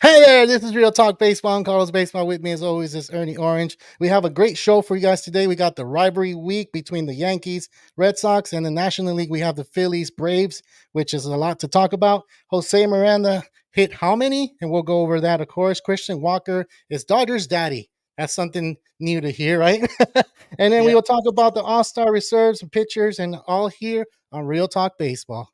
Hey there, this is Real Talk Baseball. I'm Carlos Baseball. With me, as always, is Ernie Orange. We have a great show for you guys today. We got the rivalry week between the Yankees, Red Sox, and the National League. We have the Phillies, Braves, which is a lot to talk about. Jose Miranda hit how many? And we'll go over that, of course. Christian Walker is Dodgers' daddy. That's something new to hear, right? And then we Yeah. will talk about the All-Star reserves and pitchers and all here on Real Talk Baseball.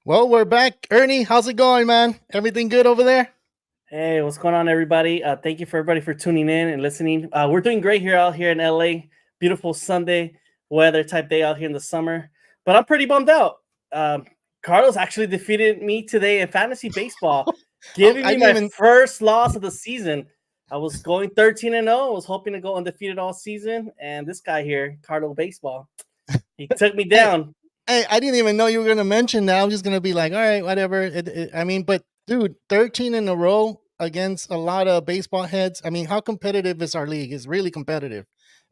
Well, we're back. Ernie, how's it going, man? Everything good over there? Hey, what's going on, everybody? Thank you for everybody for tuning in and listening. We're doing great out here in LA. Beautiful Sunday weather type day out here in the summer. But I'm pretty bummed out. Carlos actually defeated me today in fantasy baseball, giving I me didn't my even. first loss of the season. I was going 13-0. I was hoping to go undefeated all season. And this guy here, Carlos Baseball, he took me Hey, down. hey, I didn't even know you were gonna mention that. I was just gonna be like, all right, whatever. But dude, 13 in a row against a lot of baseball heads. I mean, how competitive is our league? It's really competitive.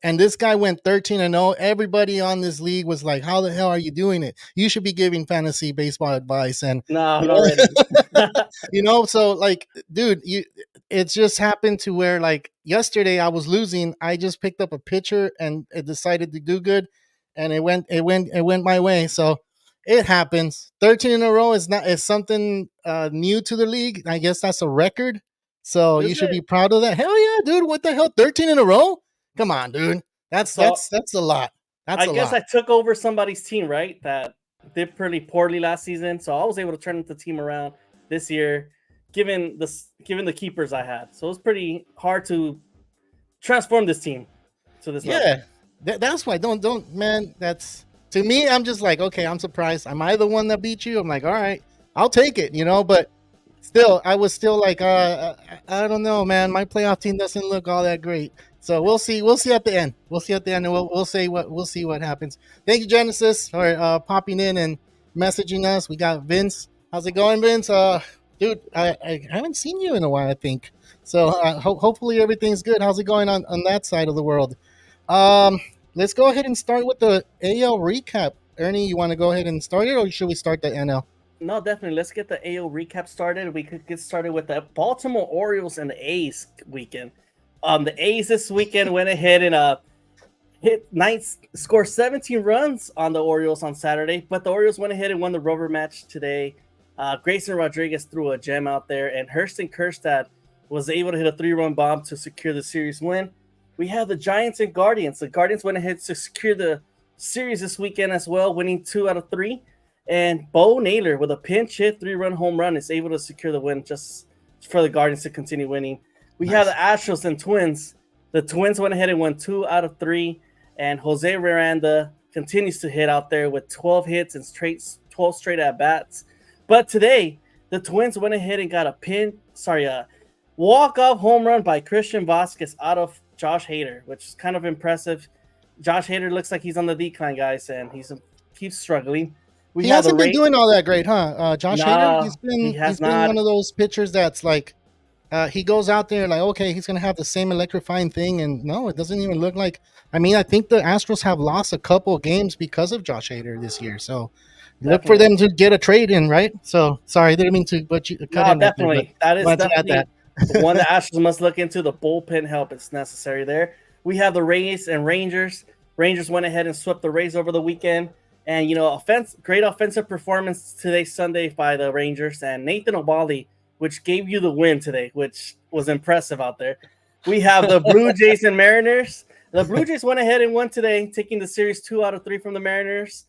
And this guy went 13-0. Everybody on this league was like, how the hell are you doing it? You should be giving fantasy baseball advice. And No, you not already. so like, dude, it's just happened to where like yesterday I was losing. I just picked up a pitcher and it decided to do good, and it went my way. So it happens. 13 in a row is something new to the league. I guess that's a record. So you Is should be it? proud of that. Hell yeah, dude! What the hell? 13 in a row? Come on, dude. That's So that's that's a lot. That's I a guess lot. I took over somebody's team, right? That did pretty poorly last season, so I was able to turn the team around this year, given the keepers I had. So it was pretty hard to transform this team to this level. Yeah, that's why. Don't man. That's to me. I'm just like, okay. I'm surprised. Am I the one that beat you? I'm like, all right, I'll take it. But still, I was still like, I don't know, man. My playoff team doesn't look all that great. So we'll see. We'll see at the end. We'll see at the end, and we'll see what happens. Thank you, Genesis, for popping in and messaging us. We got Vince. How's it going, Vince? Dude, I haven't seen you in a while. I think so. Hopefully everything's good. How's it going on that side of the world? Um, let's go ahead and start with the AL recap. Ernie, you want to go ahead and start it, or should we start the NL? No, definitely. Let's get the AO recap started. We could get started with the Baltimore Orioles and the A's weekend. The A's this weekend went ahead and hit ninth, score 17 runs on the Orioles on Saturday, but the Orioles went ahead and won the rubber match today. Grayson Rodriguez threw a gem out there, and Hurston Kerstad was able to hit a 3-run bomb to secure the series win. We have the Giants and Guardians. The Guardians went ahead to secure the series this weekend as well, winning 2 out of 3. And Bo Naylor with a pinch hit 3-run home run is able to secure the win just for the Guardians to continue winning. We have the Astros and Twins. The Twins went ahead and won 2 out of 3. And Jose Miranda continues to hit out there with 12 hits and 12 straight at bats. But today, the Twins went ahead and got a walk-off home run by Christian Vasquez out of Josh Hader, which is kind of impressive. Josh Hader looks like he's on the decline, guys, and he keeps struggling. He hasn't been doing all that great, huh? Josh Hader. No, he has He's been not. one of those pitchers that's like, he goes out there like, okay, he's gonna have the same electrifying thing, and no, it doesn't even look like. I mean, I think the Astros have lost a couple of games because of Josh Hader this year. So look for Definitely. them to get a trade in, right? So sorry, didn't mean to but you cut No, in right there, but definitely. That is wanted to add definitely that. one the Astros must look into. The bullpen help is necessary there. We have the Rays and Rangers. Rangers went ahead and swept the Rays over the weekend. And, great offensive performance today, Sunday, by the Rangers. And Nathan Ovaldi, which gave you the win today, which was impressive out there. We have the Blue Jays and Mariners. The Blue Jays went ahead and won today, taking the series 2 out of 3 from the Mariners.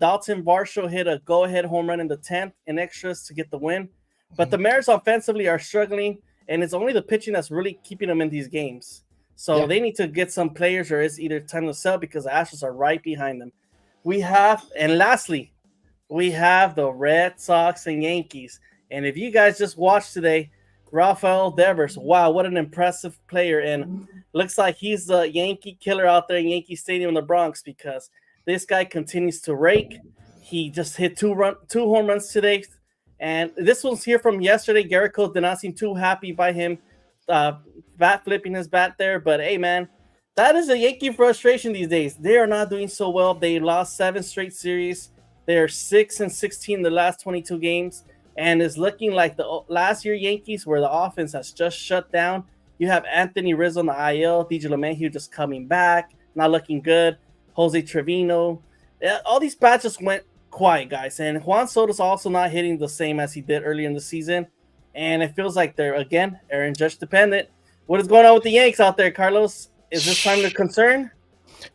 Dalton Varsho hit a go-ahead home run in the 10th in extras to get the win. But the Mariners offensively are struggling, and it's only the pitching that's really keeping them in these games. So they need to get some players, or it's either time to sell because the Astros are right behind them. We have, and lastly, we have the Red Sox and Yankees. And if you guys just watched today, Rafael Devers, wow, what an impressive player. And looks like he's the Yankee killer out there in Yankee Stadium in the Bronx because this guy continues to rake. He just hit two home runs today. And this one's here from yesterday. Garrett Cole did not seem too happy by him uh, bat flipping his bat there. But hey, man, that is a Yankee frustration these days. They are not doing so well. They lost 7 straight series. They are 6-16 in the last 22 games, and it's looking like the last year Yankees, where the offense has just shut down. You have Anthony Rizzo on the IL, DJ LeMahieu just coming back, not looking good. Jose Trevino, all these bats just went quiet, guys. And Juan Soto's also not hitting the same as he did earlier in the season, and it feels like they're again Aaron Judge dependent. What is going on with the Yanks out there, Carlos? Is this time to concern?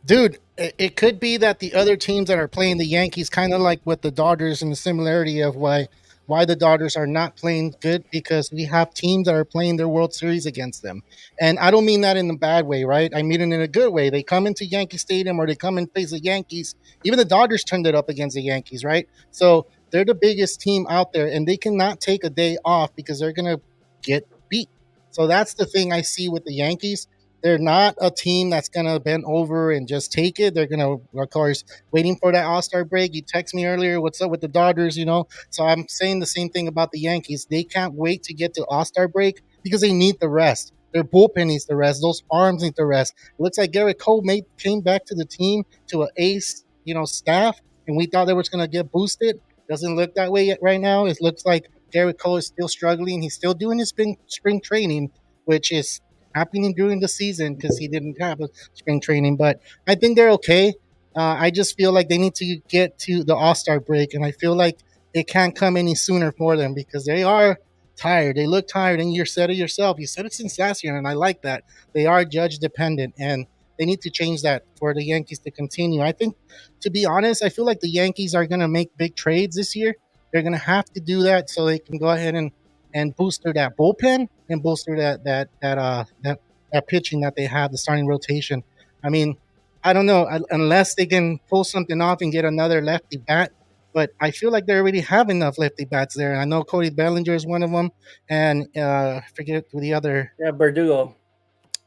Dude, it could be that the other teams that are playing the Yankees, kind of like with the Dodgers, and the similarity of why the Dodgers are not playing good, because we have teams that are playing their World Series against them. And I don't mean that in a bad way, right? I mean it in a good way. They come into Yankee Stadium or they come and face the Yankees. Even the Dodgers turned it up against the Yankees, right? So they're the biggest team out there, and they cannot take a day off because they're going to get beat. So that's the thing I see with the Yankees. They're not a team that's going to bend over and just take it. They're going to, of course, waiting for that All-Star break. You text me earlier, what's up with the Dodgers, you know? So I'm saying the same thing about the Yankees. They can't wait to get to All-Star break because they need the rest. Their bullpen needs the rest. Those arms need the rest. It looks like Garrett Cole came back to the team, to an ace, staff, and we thought they was going to get boosted. Doesn't look that way yet right now. It looks like Garrett Cole is still struggling. He's still doing his spring training, which is happening during the season because he didn't have a spring training. But I think they're okay. I just feel like they need to get to the All-Star break, and I feel like it can't come any sooner for them because they are tired. They look tired, and you said it yourself. You said it since last year, and I like that. They are judge dependent, and they need to change that for the Yankees to continue. I think, to be honest, I feel like the Yankees are going to make big trades this year. They're going to have to do that so they can go ahead and bolster that bullpen and bolster that pitching that they have, the starting rotation. I mean, I don't know unless they can pull something off and get another lefty bat. But I feel like they already have enough lefty bats there. I know Cody Bellinger is one of them, and I forget who the other. Yeah, Verdugo.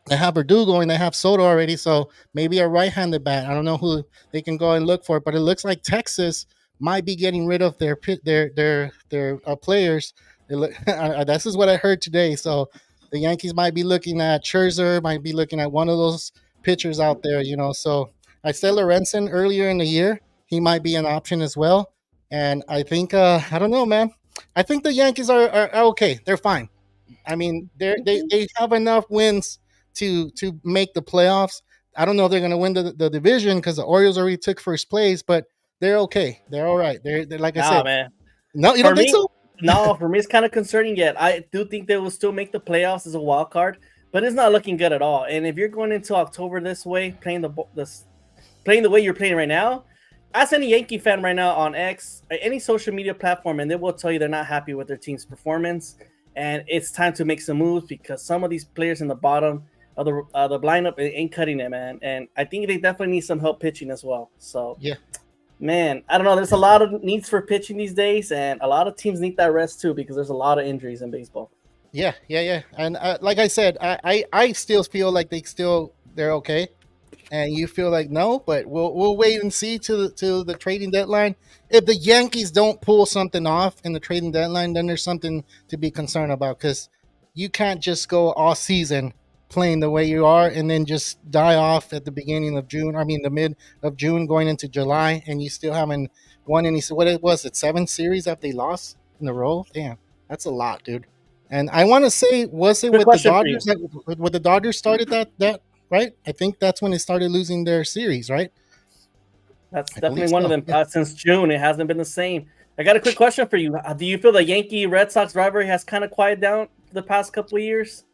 They have Verdugo and they have Soto already, so maybe a right-handed bat. I don't know who they can go and look for, but it looks like Texas might be getting rid of their players. This is what I heard today. So the Yankees might be looking at Scherzer, might be looking at one of those pitchers out there. So I said Lorenzen earlier in the year. He might be an option as well. And I think I don't know, man. I think the Yankees are okay. They're fine. I mean, they have enough wins to make the playoffs. I don't know if they're going to win the division because the Orioles already took first place, but they're okay. They're all right. They're like I said. Man. No, you For don't think me, so? no, for me, it's kind of concerning yet. I do think they will still make the playoffs as a wild card, but it's not looking good at all. And if you're going into October this way, playing the way you're playing right now, ask any Yankee fan right now on X, or any social media platform, and they will tell you they're not happy with their team's performance. And it's time to make some moves because some of these players in the bottom of the lineup ain't cutting it, man. And I think they definitely need some help pitching as well. So Yeah. man, I don't know. There's a lot of needs for pitching these days, and a lot of teams need that rest too because there's a lot of injuries in baseball. Yeah. And like I said, I still feel like they're okay, and you feel like no, but we'll wait and see till the trading deadline. If the Yankees don't pull something off in the trading deadline, then there's something to be concerned about because you can't just go all season playing the way you are and then just die off at the beginning of June. I mean, the mid of June going into July, and you still haven't won any. So what it was, it 7 series after they lost in a row. Damn, that's a lot, dude. And I want to say, was it Quick with the question for you. Dodgers? With the Dodgers started that right? I think that's when they started losing their series, right? That's I definitely believe one of so. them. Yeah. Since June, it hasn't been the same. I got a quick question for you. Do you feel the Yankee Red Sox rivalry has kind of quieted down the past couple of years?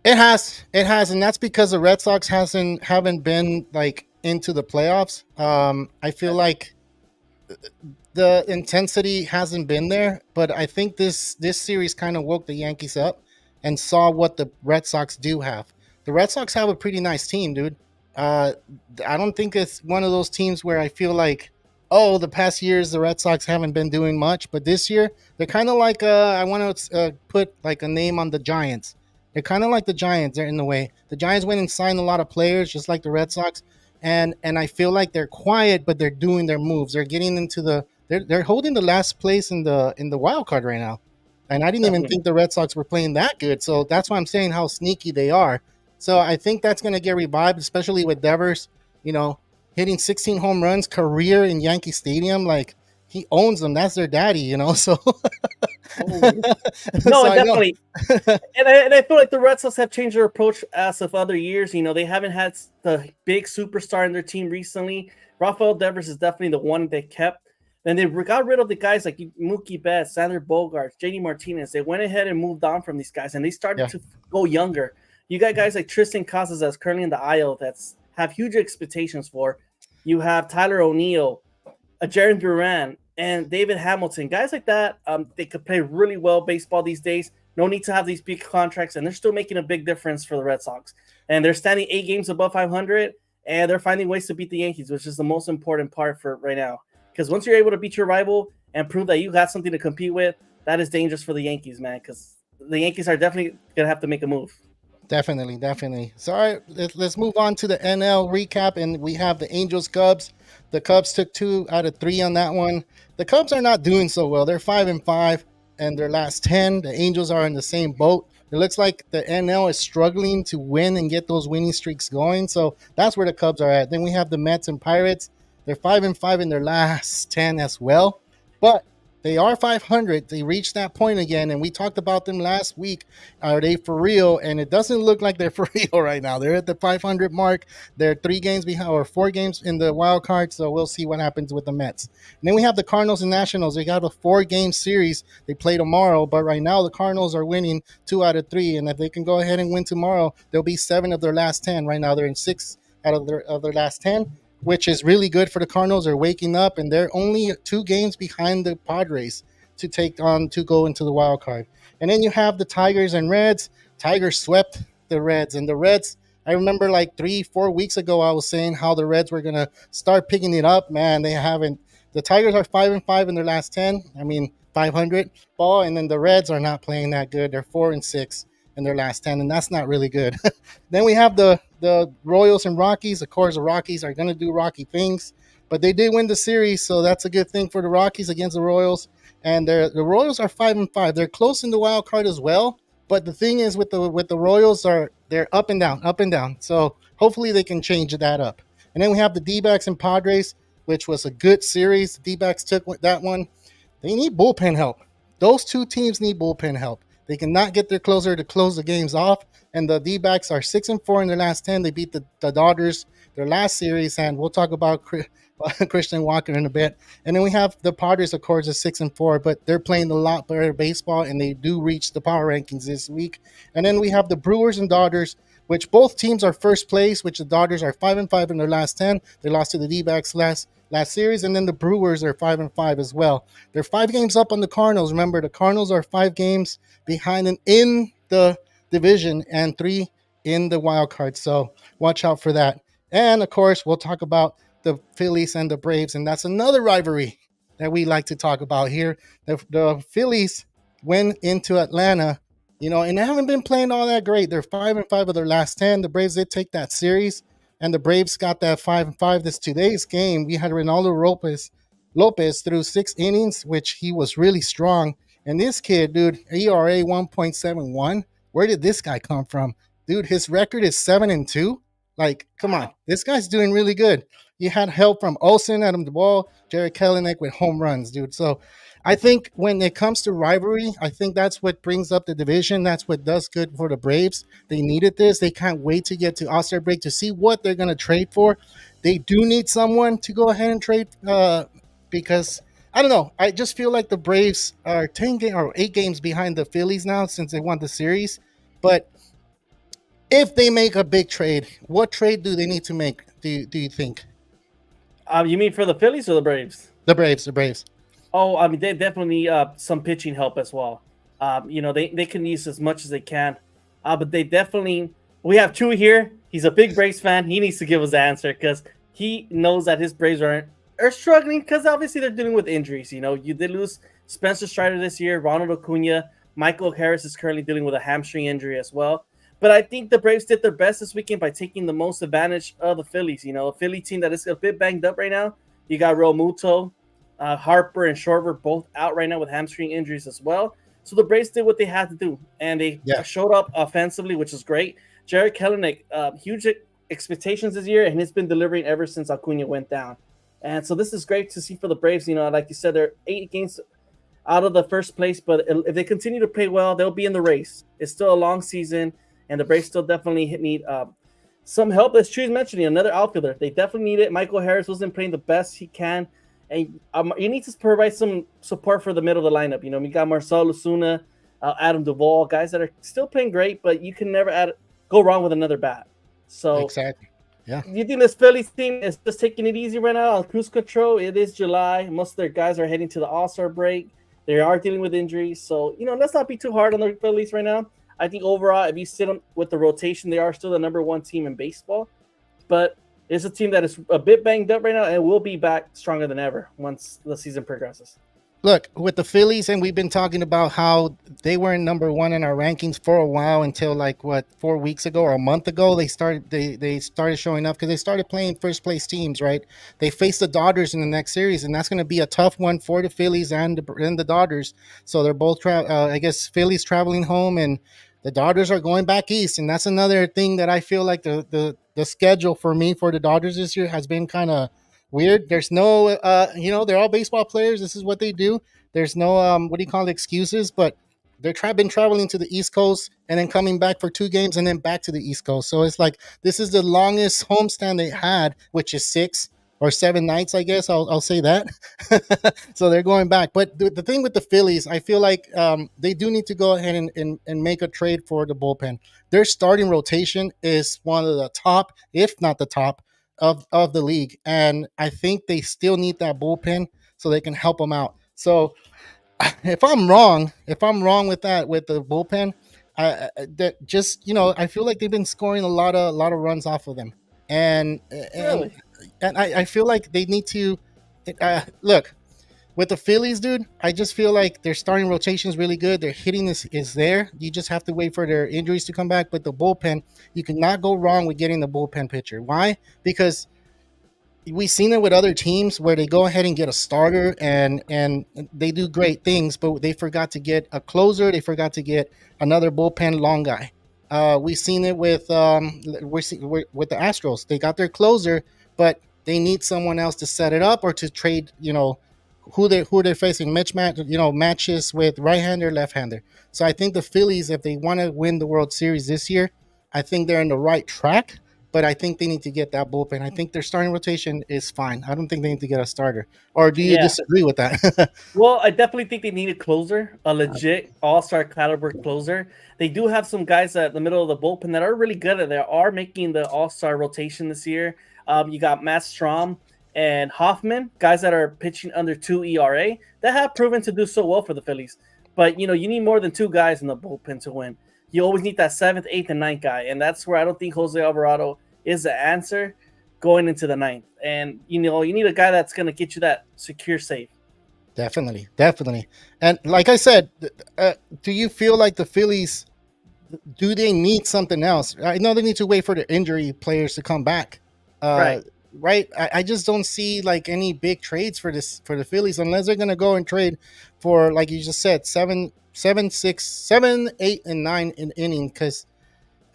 It has, and that's because the Red Sox haven't been like into the playoffs. I feel like the intensity hasn't been there, but I think this series kind of woke the Yankees up and saw what the Red Sox do have. The Red Sox have a pretty nice team, dude. Uh, I don't think it's one of those teams where I feel like, oh, the past years the Red Sox haven't been doing much, but this year they're kind of like I want to put like a name on the Giants. They're kind of like the Giants. They're in the way. The Giants went and signed a lot of players, just like the Red Sox, and I feel like they're quiet, but they're doing their moves. They're getting into they're holding the last place in the wild card right now, and I didn't even Definitely. think the Red Sox were playing that good. So that's why I'm saying how sneaky they are. So I think that's going to get revived, especially with Devers. You know, hitting 16 home runs career in Yankee Stadium. Like he owns them. That's their daddy, you know. So, Oh. so No, I know. definitely. And I feel like the Red Sox have changed their approach as of other years. You know, they haven't had the big superstar in their team recently. Rafael Devers is definitely the one they kept. And they got rid of the guys like Mookie Betts, Sander Bogarts, JD Martinez. They went ahead and moved on from these guys, and they started Yeah, to go younger. You got guys like Tristan Casas that's currently in the IL that's have huge expectations for. You have Tyler O'Neill, Jaron Duran, and David Hamilton. Guys like that, they could play really well baseball these days. No need to have these big contracts, and they're still making a big difference for the Red Sox. And they're standing 8 games above 500, and they're finding ways to beat the Yankees, which is the most important part for right now. Because once you're able to beat your rival and prove that you got something to compete with, that is dangerous for the Yankees, man. Because the Yankees are definitely gonna have to make a move. definitely, definitely. So, all right, let's move on to the NL recap, and we have the Angels Cubs. The Cubs took 2 out of 3 on that one. The Cubs are not doing so well. They're 5-5, and their last 10. The Angels are in the same boat. It looks like the NL is struggling to win and get those winning streaks going. So that's where the Cubs are at. Then we have the Mets and Pirates. They're 5-5 in their last 10 as well. But they are 500. They reached that point again, and we talked about them last week. Are they for real? And it doesn't look like they're for real right now. They're at the 500 mark. They're 3 games behind, or 4 games in the wild card. So we'll see what happens with the Mets. And then we have the Cardinals and Nationals. They got a 4 game series. They play tomorrow, but right now the Cardinals are winning 2 out of 3. And if they can go ahead and win tomorrow, they'll be 7 of their last 10. Right now they're in 6 out of their last 10, which is really good for the Cardinals. They're waking up, and they're only 2 games behind the Padres to take on to go into the wild card. And then you have the Tigers and Reds. Tigers swept the Reds, and the Reds. I remember like 3-4 weeks ago, I was saying how the Reds were gonna start picking it up. Man, they haven't. The Tigers are 5-5 in their last 10. I mean, 500 ball, and then the Reds are not playing that good. They're 4-6 in their last 10, and that's not really good. Then we have the Royals and Rockies. Of course, the Rockies are going to do Rocky things, but they did win the series, so that's a good thing for the Rockies against the Royals. And the Royals are 5-5. They're close in the wild card as well. But the thing is, with the Royals, they're up and down, up and down. So hopefully they can change that up. And then we have the D-backs and Padres, which was a good series. The D-backs took that one. They need bullpen help. Those 2 teams need bullpen help. They cannot get their closer to close the games off. And the D-backs are 6-4 in their last 10. They beat the Dodgers their last series, and we'll talk about Christian Walker in a bit. And then we have the Padres, of course, at 6-4, but they're playing a lot better baseball, and they do reach the power rankings this week. And then we have the Brewers and Dodgers, which both teams are first place, which the Dodgers are 5-5 in their last 10. They lost to the D-backs last series, and then the Brewers are 5-5 as well. They're 5 games up on the Cardinals. Remember, the Cardinals are 5 games behind and in the division and 3 in the wild card. So watch out for that. And of course, we'll talk about the Phillies and the Braves, and that's another rivalry that we like to talk about here. The Phillies went into Atlanta, and they haven't been playing all that great. They're 5-5 of their last 10. The Braves did take that series, and the Braves got that 5-5. This today's game, we had Ronaldo Lopez through 6 innings, which he was really strong. And this kid, dude, ERA 1.71. Where did this guy come from? Dude, his record is 7-2. Like, come on. This guy's doing really good. You had help from Olsen, Adam Duvall, Jared Kelenic with home runs, dude. So I think when it comes to rivalry, I think that's what brings up the division. That's what does good for the Braves. They needed this. They can't wait to get to All-Star break to see what they're going to trade for. They do need someone to go ahead and trade because I don't know. I just feel like the Braves are 8 games behind the Phillies now since they won the series. But if they make a big trade, what trade do they need to make? Do you think? You mean for the Phillies or the Braves? The Braves. Oh, I mean, they definitely need some pitching help as well. They can use as much as they can. But they definitely, we have Chewy here. He's a big Braves fan. He needs to give us the answer because he knows that his Braves aren't are struggling because obviously they're dealing with injuries. You know, you did lose Spencer Strider this year, Ronald Acuna, Michael Harris is currently dealing with a hamstring injury as well. But I think the Braves did their best this weekend by taking the most advantage of the Phillies. You know, a Philly team that is a bit banged up right now. You got Real Muto, Harper, and Shorter both out right now with hamstring injuries as well. So the Braves did what they had to do, and they Yeah, showed up offensively, which is great. Jared Kelenic, huge expectations this year, and he's been delivering ever since Acuna went down. And so this is great to see for the Braves. You know, like you said, they're 8 games out of the first place, but if they continue to play well, they'll be in the race. It's still a long season, and the Braves still definitely need some help. As Chewy's mentioning, another outfielder. They definitely need it. Michael Harris wasn't playing the best he can, and you need to provide some support for the middle of the lineup. You know, we got Marcell Ozuna, Adam Duvall, guys that are still playing great, but you can never go wrong with another bat. So exactly. Yeah. you think this Phillies team is just taking it easy right now on cruise control? It is July. Most of their guys are heading to the All-Star break. They are dealing with injuries. So, you know, let's not be too hard on the Phillies right now. I think overall, if you sit them with the rotation, they are still the number one team in baseball. But it's a team that is a bit banged up right now and will be back stronger than ever once the season progresses. Look, with the Phillies, and we've been talking about how they weren't number one in our rankings for a while until like what 4 weeks ago or a month ago they started showing up because they started playing first place teams, right? They face the Dodgers in the next series, and that's going to be a tough one for the Phillies and the Dodgers. So they're both I guess Phillies traveling home, and the Dodgers are going back east, and that's another thing that I feel like the schedule for me for the Dodgers this year has been kind of weird. There's no, they're all baseball players. This is what they do. There's no, what do you call it, excuses, but been traveling to the East Coast and then coming back for 2 games and then back to the East Coast. So it's like this is the longest homestand they had, which is 6 or 7 nights, I guess. I'll say that. So they're going back. But the thing with the Phillies, I feel like they do need to go ahead and make a trade for the bullpen. Their starting rotation is one of the top, if not the top, of the league, and I think they still need that bullpen so they can help them out. So if I'm wrong with that with the bullpen, that just I feel like they've been scoring a lot of runs off of them, and and Really? and I feel like they need to look with the Phillies, dude. I just feel like their starting rotation is really good. Their hitting is there. You just have to wait for their injuries to come back. But the bullpen, you cannot go wrong with getting the bullpen pitcher. Why? Because we've seen it with other teams where they go ahead and get a starter and they do great things, but they forgot to get a closer. They forgot to get another bullpen long guy. We've seen it with with the Astros. They got their closer, but they need someone else to set it up or to trade. Who they're facing matches with right-hander, left-hander. So I think the Phillies, if they want to win the World Series this year, I think they're in the right track, but I think they need to get that bullpen. I think their starting rotation is fine. I don't think they need to get a starter. Or do you Yeah. disagree with that? Well, I definitely think they need a closer, a legit all-star caliber closer. They do have some guys at the middle of the bullpen that are really good at. They are making the all-star rotation this year. You got Matt Strom and Hoffman, guys that are pitching under 2 ERA that have proven to do so well for the Phillies. But you need more than 2 guys in the bullpen to win. You always need that 7th, 8th, and 9th guy, and that's where I don't think Jose Alvarado is the answer going into the 9th. And you need a guy that's going to get you that secure save. Definitely. And like I said, do you feel like the Phillies, do they need something else? I know they need to wait for the injury players to come back. Uh, Right. right. I just don't see like any big trades for the Phillies unless they're gonna go and trade for, like you just said, 7, 6, 7, 8, and 9 in inning. Because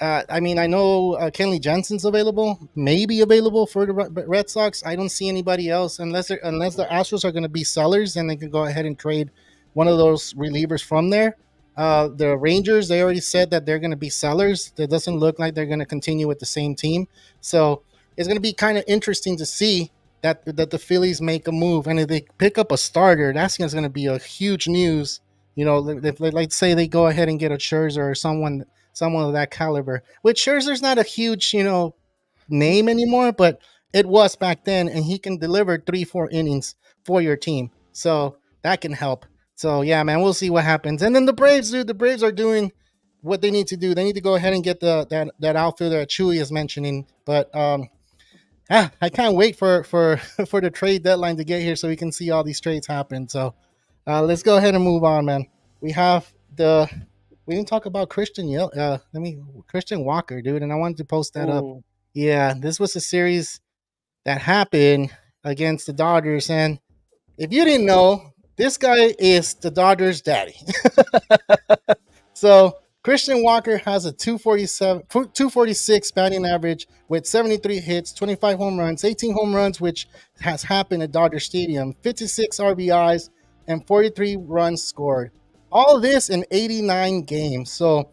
I mean, I know Kenley Jensen's available, maybe available for the Red Sox. I don't see anybody else unless the Astros are going to be sellers, and they can go ahead and trade one of those relievers from there. The Rangers, they already said that they're going to be sellers. It doesn't look like they're going to continue with the same team. So it's going to be kind of interesting to see that the Phillies make a move, and if they pick up a starter, that's going to be a huge news. If let's say they go ahead and get a Scherzer or someone of that caliber. Which Scherzer's not a huge, name anymore, but it was back then, and he can deliver 3, 4 innings for your team. So that can help. So yeah, man, we'll see what happens. And then the Braves, dude, the Braves are doing what they need to do. They need to go ahead and get that outfielder that Chewy is mentioning. But I can't wait for for the trade deadline to get here so we can see all these trades happen. So let's go ahead and move on, man. We have the we didn't talk about Christian Walker, dude, and I wanted to post that up. Ooh, Yeah, this was a series that happened against the Dodgers, and if you didn't know, this guy is the Dodgers' daddy. So Christian Walker has a 246 batting average with 73 hits, 25 home runs, 18 home runs, which has happened at Dodger Stadium, 56 RBIs, and 43 runs scored. All this in 89 games. So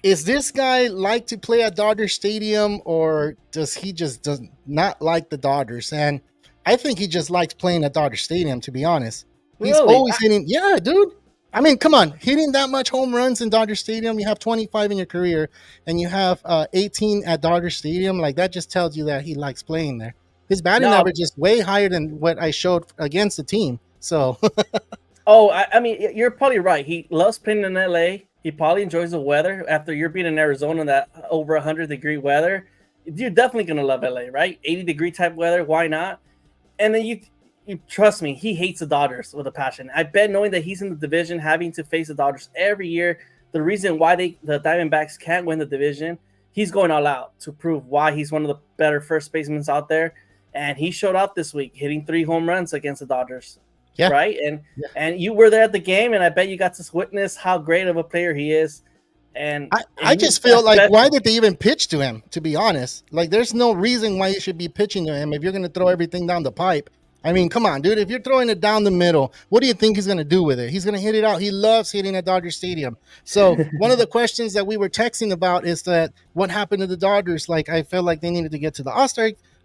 is this guy like to play at Dodger Stadium, or does he just does not like the Dodgers? And I think he just likes playing at Dodger Stadium, to be honest. He's really? always hitting. Yeah, dude. I mean, come on, hitting that much home runs in Dodger Stadium. You have 25 in your career, and you have 18 at Dodger Stadium. Like that just tells you that he likes playing there. His batting No. average is way higher than what I showed against the team. So Oh, I mean, you're probably right. He loves playing in LA. He probably enjoys the weather. After you're being in Arizona, that over 100-degree weather, you're definitely gonna love LA, right? 80-degree type weather. Why not? And then you trust me, he hates the Dodgers with a passion. I bet knowing that he's in the division, having to face the Dodgers every year, the reason why the Diamondbacks can't win the division, he's going all out to prove why he's one of the better first basemen out there. And he showed up this week, hitting 3 home runs against the Dodgers, yeah, right? yeah. And you were there at the game, and I bet you got to witness how great of a player he is. And I he's just feel like, why especially did they even pitch to him? To be honest, like there's no reason why you should be pitching to him if you're going to throw everything down the pipe. I mean, come on, dude. If you're throwing it down the middle, what do you think he's going to do with it? He's going to hit it out. He loves hitting at Dodger Stadium. So one of the questions that we were texting about is that what happened to the Dodgers? Like I felt like they needed to get to the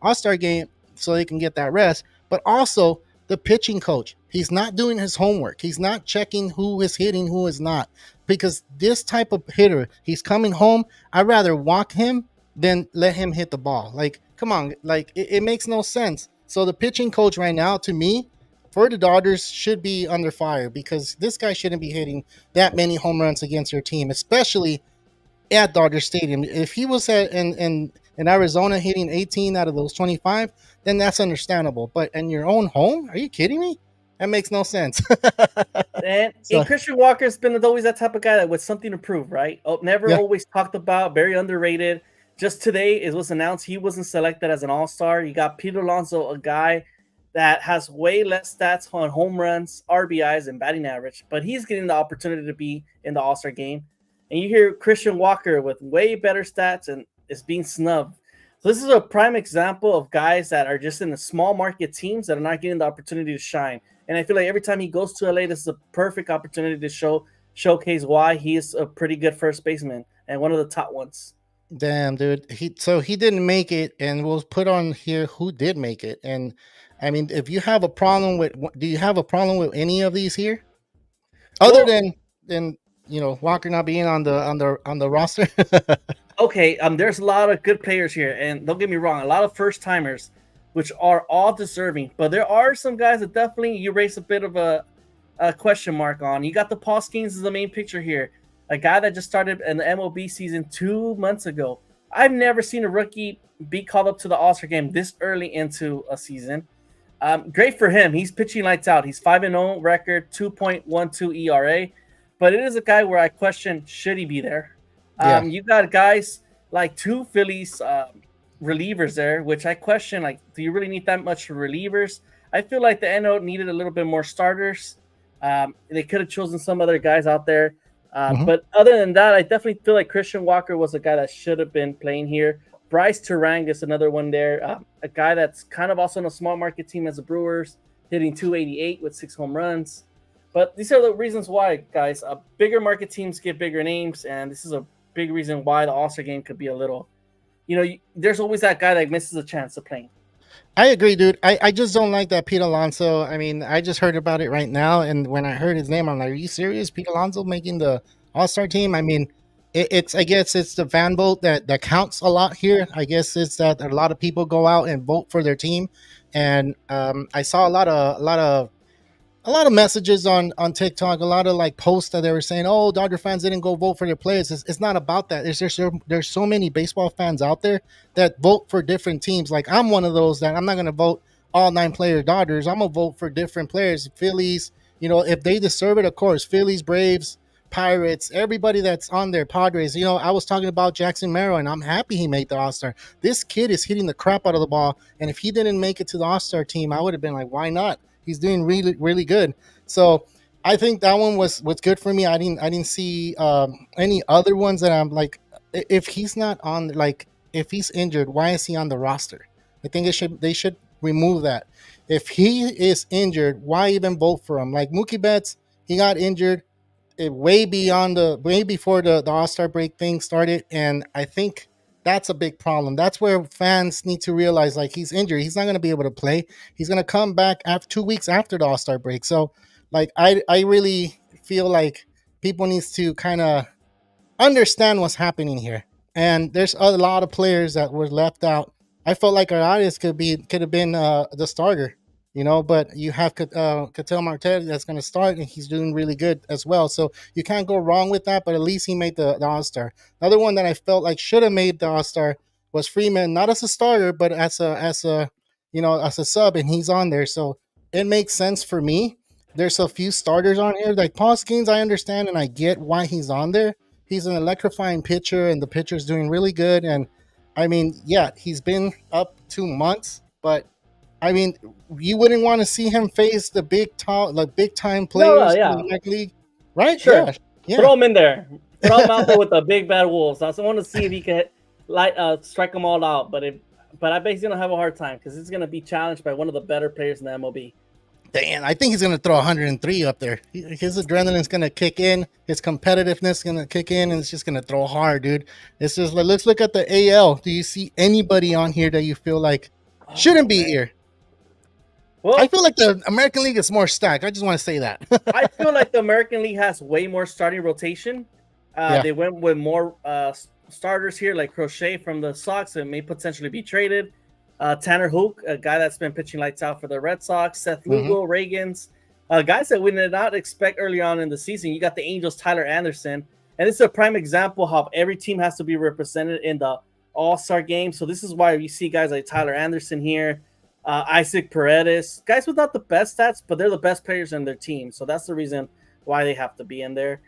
All-Star game so they can get that rest, but also the pitching coach. He's not doing his homework. He's not checking who is hitting, who is not. Because this type of hitter, he's coming home. I'd rather walk him than let him hit the ball. Like, come on, like it makes no sense. So the pitching coach right now, to me, for the Dodgers, should be under fire because this guy shouldn't be hitting that many home runs against your team, especially at Dodger Stadium. If he was in Arizona hitting 18 out of those 25, then that's understandable. But in your own home, are you kidding me? That makes no sense. and So Christian Walker's been always that type of guy that with something to prove, right? Oh, never yeah. always talked about, very underrated. Just today it was announced he wasn't selected as an all-star. You got Pete Alonso, a guy that has way less stats on home runs, RBIs, and batting average, but he's getting the opportunity to be in the all-star game. And you hear Christian Walker with way better stats and is being snubbed. So this is a prime example of guys that are just in the small market teams that are not getting the opportunity to shine. And I feel like every time he goes to LA, this is a perfect opportunity to showcase why he is a pretty good first baseman and one of the top ones. Damn, dude. He didn't make it, and we'll put on here who did make it. And I mean, if you have a problem with, do you have a problem with any of these here, other Well, than Walker not being on the roster? okay, there's a lot of good players here, and don't get me wrong, a lot of first timers, which are all deserving. But there are some guys that definitely you raise a bit of a question mark on. You got the Paul Skeens as the main picture here, a guy that just started in the MLB season 2 months ago. I've never seen a rookie be called up to the All-Star game this early into a season. Great for him. He's pitching lights out. He's 5-0 record, 2.12 ERA. But it is a guy where I question, should he be there? Yeah. You got guys like 2 Phillies relievers there, which I question, like, do you really need that much relievers? I feel like the NO needed a little bit more starters. They could have chosen some other guys out there. Mhm. But other than that, I definitely feel like Christian Walker was a guy that should have been playing here. Bryce Terang is another one there, a guy that's kind of also in a small market team as the Brewers, hitting 288 with 6 home runs. But these are the reasons why, guys. Bigger market teams get bigger names, and this is a big reason why the All-Star game could be a little, there's always that guy that misses a chance of playing. I agree, dude. I just don't like that Pete Alonso. I mean, I just heard about it right now, and when I heard his name, I'm like, "Are you serious? Pete Alonso making the All Star team?" I mean, it's I guess it's the fan vote that counts a lot here. I guess it's that a lot of people go out and vote for their team, and I saw a lot of a lot of messages on TikTok, a lot of like posts that they were saying, "Oh, Dodger fans didn't go vote for their players." It's not about that. There's so many baseball fans out there that vote for different teams. Like I'm one of those that I'm not going to vote all 9 player Dodgers. I'm gonna vote for different players. Phillies, if they deserve it, of course. Phillies, Braves, Pirates, everybody that's on there, Padres. I was talking about Jackson Merrill, and I'm happy he made the All Star. This kid is hitting the crap out of the ball, and if he didn't make it to the All Star team, I would have been like, why not? He's doing really, really good. So I think that one was good for me. I didn't see any other ones that I'm like, if he's not on, like if he's injured, why is he on the roster? I think they should remove that. If he is injured, why even vote for him? Like Mookie Betts, he got injured way before the All Star break thing started, and I think that's a big problem. That's where fans need to realize, like, he's injured, he's not going to be able to play. He's going to come back after 2 weeks after the All Star break. So, like, I really feel like people needs to kind of understand what's happening here. And there's a lot of players that were left out. I felt like Arias could have been the starter, but you have Cattell Marte that's going to start, and he's doing really good as well. So you can't go wrong with that. But at least he made the All Star. Another one that I felt like should have made the All Star was Freeman, not as a starter, but as a sub, and he's on there. So it makes sense for me. There's a few starters on here, like Paul Skeens. I understand and I get why he's on there. He's an electrifying pitcher, and the pitcher's doing really good. And I mean, yeah, he's been up 2 months, but I mean, you wouldn't want to see him face the big time No, players in yeah, the American League, right? sure. Yeah, yeah, Throw him in there. Throw him out there with the big bad wolves. I just want to see if he can strike them all out. But I bet he's gonna have a hard time because he's gonna be challenged by one of the better players in the MLB. damn, I think he's gonna throw 103 up there. His adrenaline's gonna kick in, his competitiveness gonna kick in, and it's just gonna throw hard, dude. It's just like, let's look at the AL. Do you see anybody on here that you feel like shouldn't Oh be man. here? I Well, feel like the American League is more stacked. I just want to say that. I feel like the American League has way more starting rotation. Yeah. They went with more starters here, like Crochet from the Sox, and may potentially be traded. Tanner Hook, a guy that's been pitching lights out for the Red Sox. Seth Mm-hmm. Lugo, Reagans, guys that we did not expect early on in the season. You got the Angels, Tyler Anderson, and it's a prime example how every team has to be represented in the All-Star game. So this is why you see guys like Tyler Anderson here, Isaac Paredes, guys without the best stats, but they're the best players in their team. So that's the reason why they have to be in there.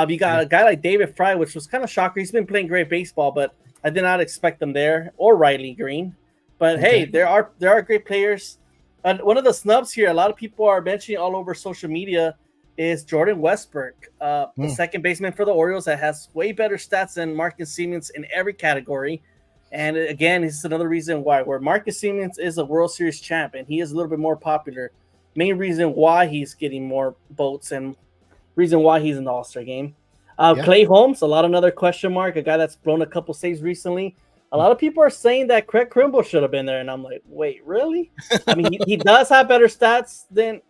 You got a guy like David Fry, which was kind of shocking. He's been playing great baseball, but I did not expect them there, or Riley Green. But hey, there are great players. And one of the snubs here, a lot of people are mentioning all over social media, is Jordan Westbrook, the second baseman for the Orioles that has way better stats than Marcus Siemens in every category. And again, this is another reason why, where Marcus Siemens is a World Series champ and he is a little bit more popular. Main reason why he's getting more votes and reason why he's in the All-Star game. Clay Holmes, another question mark, a guy that's blown a couple saves recently. A lot of people are saying that Craig Kimbrell should have been there, and I'm like, wait, really? I mean, he does have better stats than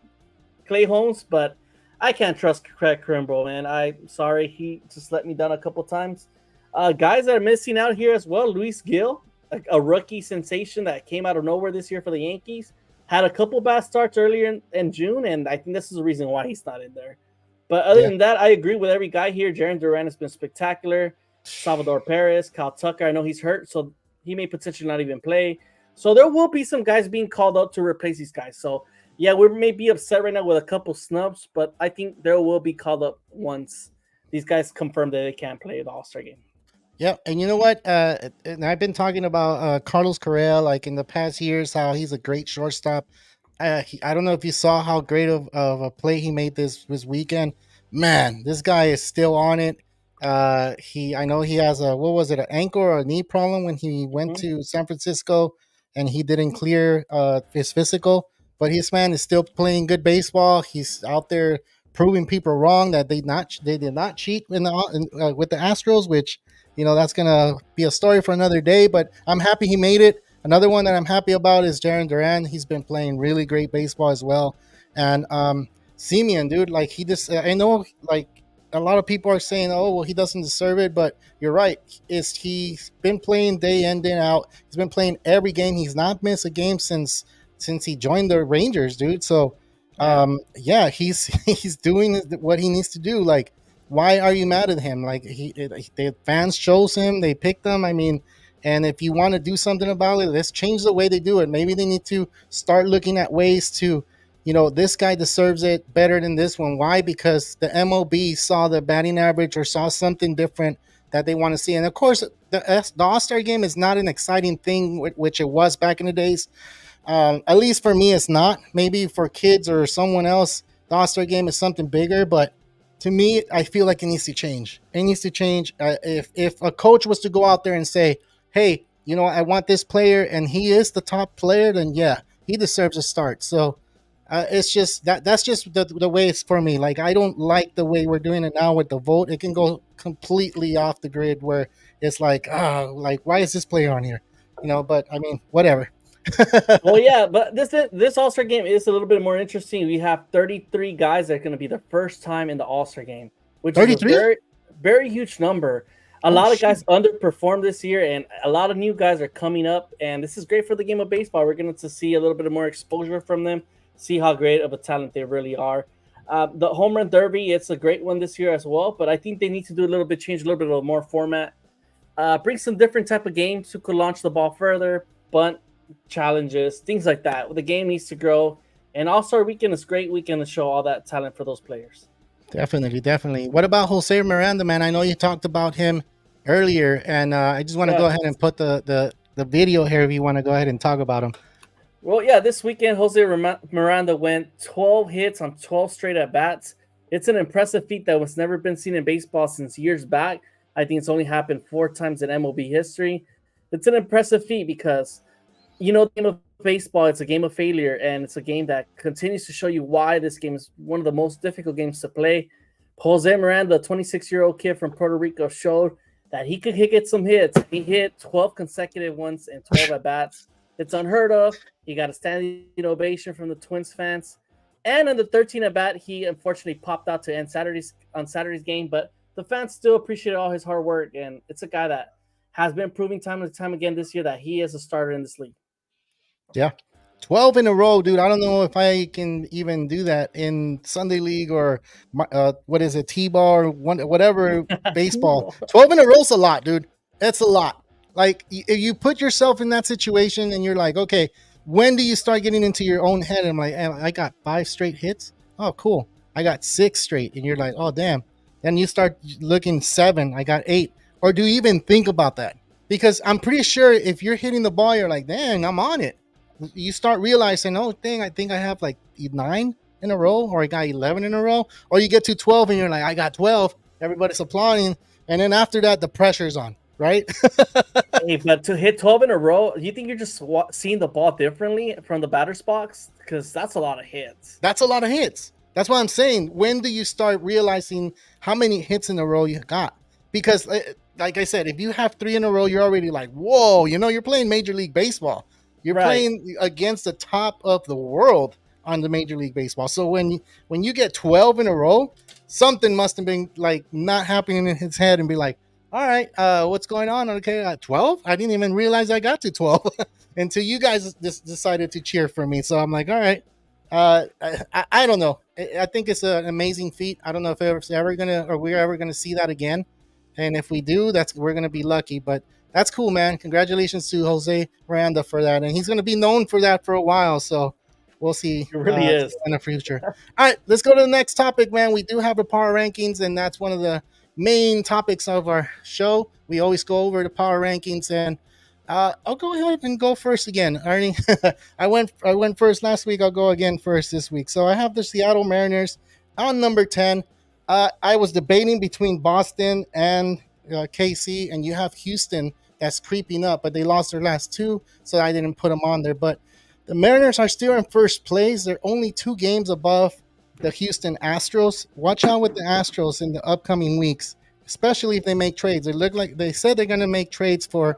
Clay Holmes, but I can't trust Craig Kimbrell, man. I'm sorry, he just let me down a couple times. Guys that are missing out here as well, Luis Gil, a rookie sensation that came out of nowhere this year for the Yankees, had a couple bad starts earlier in June, and I think this is the reason why he's not in there. But other than that, I agree with every guy here. Jarren Duran has been spectacular. Salvador Perez, Kyle Tucker. I know he's hurt, so he may potentially not even play. So there will be some guys being called up to replace these guys. So, yeah, we may be upset right now with a couple snubs, but I think there will be called up once these guys confirm that they can't play the All-Star game. Yeah, and you know what? And I've been talking about Carlos Correa, like in the past years, how he's a great shortstop. I don't know if you saw how great of a play he made this weekend. Man, this guy is still on it. I know he has an ankle or a knee problem when he went to San Francisco, and he didn't clear his physical. But his man is still playing good baseball. He's out there proving people wrong that they did not cheat with the Astros, which that's gonna be a story for another day. But I'm happy he made it. Another one that I'm happy about is Jarren Duran. He's been playing really great baseball as well. And Simeon, dude, like he just I know like a lot of people are saying, oh well, he doesn't deserve it, but you're right. He's been playing day in, day out. He's been playing every game. He's not missed a game since he joined the Rangers, dude. So Yeah. Yeah, he's he's doing what he needs to do. Like, why are you mad at him? Like, the fans chose him, they picked him. I mean, and if you want to do something about it, let's change the way they do it. Maybe they need to start looking at ways to, this guy deserves it better than this one. Why? Because the MLB saw the batting average or saw something different that they want to see. And of course, the All Star game is not an exciting thing, which it was back in the days. At least for me, it's not. Maybe for kids or someone else, the All-Star game is something bigger. But to me, I feel like it needs to change. It needs to change. If a coach was to go out there and say, "Hey, I want this player, and he is the top player," then yeah, he deserves a start. So it's just that's just the way it's for me. Like, I don't like the way we're doing it now with the vote. It can go completely off the grid where it's like, like, why is this player on here? But I mean, whatever. Well, yeah, but this All Star game is a little bit more interesting. We have 33 guys that are going to be the first time in the All Star game, which is a 33? very huge number. A Oh lot of shit. guys underperformed this year, and a lot of new guys are coming up. And this is great for the game of baseball. We're going to see a little bit more exposure from them, see how great of a talent they really are. The home run derby, it's a great one this year as well, but I think they need to do a little bit, change a little bit of more format, bring some different type of games who could launch the ball further, bunt challenges, things like that. The game needs to grow, and All-Star Weekend is a great weekend to show all that talent for those players. Definitely, definitely. What about Jose Miranda, man? I know you talked about him earlier, and I just want to go Yeah. ahead and put the video here if you want to go ahead and talk about him. Well, yeah, this weekend, Miranda went 12 hits on 12 straight at bats. It's an impressive feat that was never been seen in baseball since years back. I think it's only happened 4 times in MLB history. It's an impressive feat because the game of baseball, it's a game of failure, and it's a game that continues to show you why this game is one of the most difficult games to play. Jose Miranda, a 26-year-old kid from Puerto Rico, showed that he could hit some hits. He hit 12 consecutive ones and 12 at bats. It's unheard of. He got a standing ovation from the Twins fans. And in the 13 at bat, he unfortunately popped out to end Saturday's game, but the fans still appreciate all his hard work, and it's a guy that has been proving time and time again this year that he is a starter in this league. Yeah. 12 in a row, dude. I don't know if I can even do that in Sunday League or what is it, T-ball or whatever baseball. 12 in a row's a lot, dude. That's a lot. Like, you put yourself in that situation and you're like, okay, when do you start getting into your own head? And I'm like, I got 5 straight hits. Oh, cool. I got 6 straight. And you're like, oh, damn. Then you start looking 7. I got 8. Or do you even think about that? Because I'm pretty sure if you're hitting the ball, you're like, dang, I'm on it. You start realizing, oh, dang, I think I have like 9 in a row, or I got 11 in a row, or you get to 12 and you're like, I got 12. Everybody's applauding. And then after that, the pressure's on, right? Hey, but to hit 12 in a row, you think you're just seeing the ball differently from the batter's box? Because that's a lot of hits. That's a lot of hits. That's what I'm saying. When do you start realizing how many hits in a row you got? Because, like I said, if you have 3 in a row, you're already like, whoa, you're playing Major League Baseball. You're Right. playing against the top of the world on the Major League Baseball. So when you get 12 in a row, something must have been like not happening in his head and be like, all right, what's going on? Okay, 12? I didn't even realize I got to 12 until you guys just decided to cheer for me. So I'm like, all right. I don't know. I think it's an amazing feat. I don't know if we're ever gonna see that again. And if we do, we're gonna be lucky. But that's cool, man. Congratulations to Jose Miranda for that, and he's gonna be known for that for a while. So we'll see It really is. in the future. All right, let's go to the next topic, man. We do have a power rankings, and that's one of the main topics of our show. We always go over the power rankings, and I'll go ahead and go first again, Arnie. I went first last week. I'll go again first this week. So I have the Seattle Mariners on number 10. I was debating between Boston and KC, and you have Houston that's creeping up, but they lost their last 2, so I didn't put them on there. But the Mariners are still in first place. They're only 2 games above the Houston Astros. Watch out with the Astros in the upcoming weeks, especially if they make trades. They said they're going to make trades for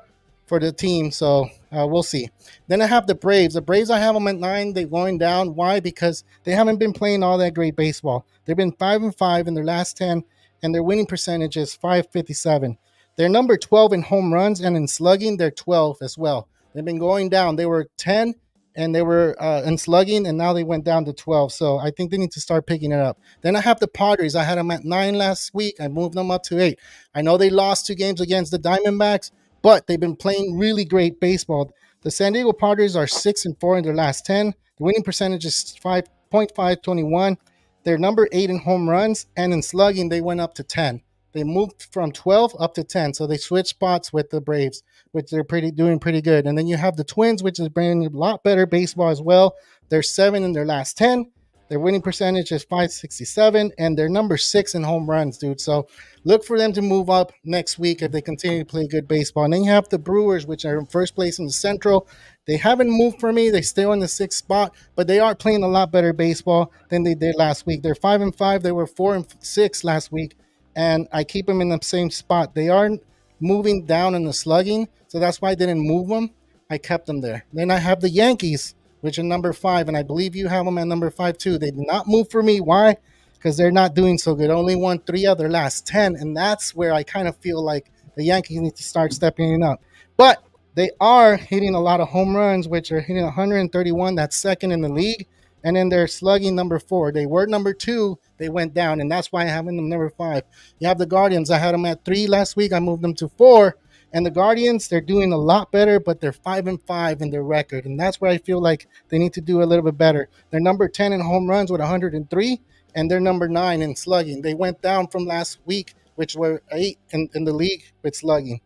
the team, so we'll see. Then I have the Braves. The Braves, I have them at 9. They're going down. Why? Because they haven't been playing all that great baseball. They've been 5-5 in their last 10, and their winning percentage is 557. They're number 12 in home runs, and in slugging, they're 12 as well. They've been going down. They were 10 and they were in slugging, and now they went down to 12. So I think they need to start picking it up. Then I have the Padres. I had them at 9 last week. I moved them up to 8. I know they lost 2 games against the Diamondbacks, but they've been playing really great baseball. The San Diego Padres are 6-4 in their last 10. The winning percentage is 5.521. They're number 8 in home runs, and in slugging, they went up to 10. They moved from 12 up to 10, so they switched spots with the Braves, which they're doing pretty good. And then you have the Twins, which is bringing a lot better baseball as well. They're 7 in their last 10. Their winning percentage is 567, and they're number 6 in home runs, dude. So look for them to move up next week if they continue to play good baseball. And then you have the Brewers, which are in first place in the Central. They haven't moved for me. They're still in the 6th spot, but they are playing a lot better baseball than they did last week. They're 5-5. They were 4-6 last week, and I keep them in the same spot. They are moving down in the slugging, so that's why I didn't move them. I kept them there. Then I have the Yankees, which are number 5, and I believe you have them at number 5 too. They did not move for me. Why? Because they're not doing so good. Only won 3 of their last 10, and that's where I kind of feel like the Yankees need to start stepping up. But they are hitting a lot of home runs, which are hitting 131. That's second in the league. And then they're slugging number 4. They were number 2. They went down, and that's why I have them number 5. You have the Guardians. I had them at 3 last week. I moved them to 4. And the Guardians, they're doing a lot better, but they're 5-5 in their record. And that's where I feel like they need to do a little bit better. They're number 10 in home runs with 103, and they're number 9 in slugging. They went down from last week, which were 8 in the league with slugging.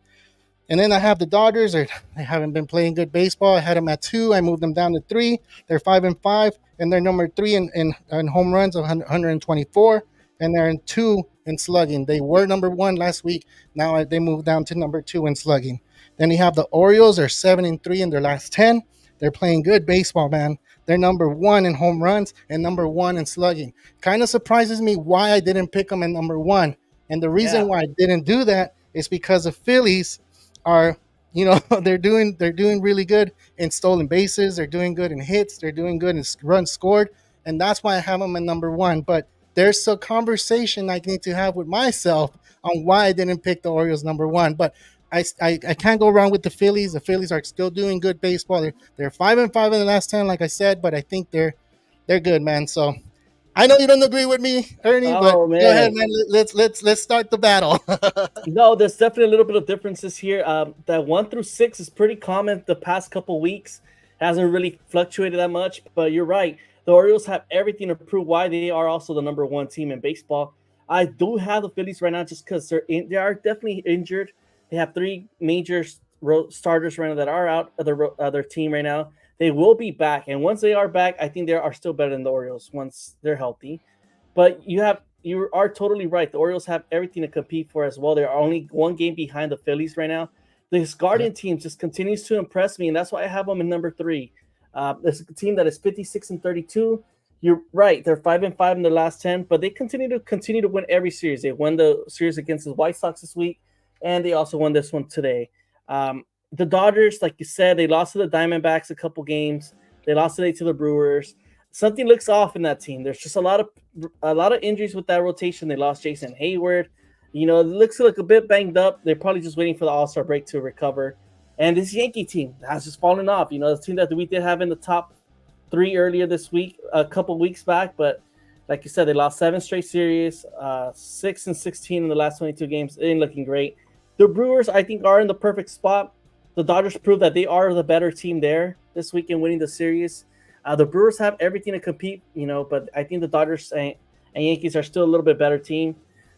And then I have the Dodgers. They haven't been playing good baseball. I had them at 2. I moved them down to 3. They're 5-5, and they're number 3 in home runs of 124, and they're in 2 in slugging. They were number 1 last week. Now they moved down to number 2 in slugging. Then you have the Orioles. They're 7-3 in their last 10. They're playing good baseball, man. They're number 1 in home runs and number 1 in slugging. Kind of surprises me why I didn't pick them at number 1. And the reason why I didn't do that is because the Phillies are, they're doing really good in stolen bases. They're doing good in hits. They're doing good in runs scored. And that's why I have them at number 1. But there's a conversation I need to have with myself on why I didn't pick the Orioles number 1. But I can't go wrong with the Phillies. The Phillies are still doing good baseball. They're 5-5 in the last 10, like I said, but I think they're good, man. So I know you don't agree with me, Ernie, but go ahead, man. Let's start the battle. No, there's definitely a little bit of differences here. That 1 through 6 is pretty common the past couple weeks. Hasn't really fluctuated that much, but you're right. The Orioles have everything to prove why they are also the number 1 team in baseball. I do have the Phillies right now just because they are definitely injured. They have 3 major starters right now that are out of their team right now. They will be back, and once they are back, I think they are still better than the Orioles once they're healthy. But you are totally right. The Orioles have everything to compete for as well. They're only 1 game behind the Phillies right now. This Guardian team just continues to impress me, and that's why I have them in number 3. There's a team that is 56-32. You're right. They're 5-5 in the last 10, but they continue to win every series. They won the series against the White Sox this week, and they also won this one today. The Dodgers, like you said, they lost to the Diamondbacks a couple games. They lost today to the Brewers. Something looks off in that team. There's just a lot of injuries with that rotation. They lost Jason Hayward. It looks like a bit banged up. They're probably just waiting for the All-Star break to recover. And this Yankee team has just fallen off. The team that we did have in the top 3 earlier this week, a couple weeks back. But like you said, they lost 7 straight series, 6-16 in the last 22 games. It ain't looking great. The Brewers, I think, are in the perfect spot. The Dodgers proved that they are the better team there this week in winning the series. The Brewers have everything to compete, but I think the Dodgers and Yankees are still a little bit better team.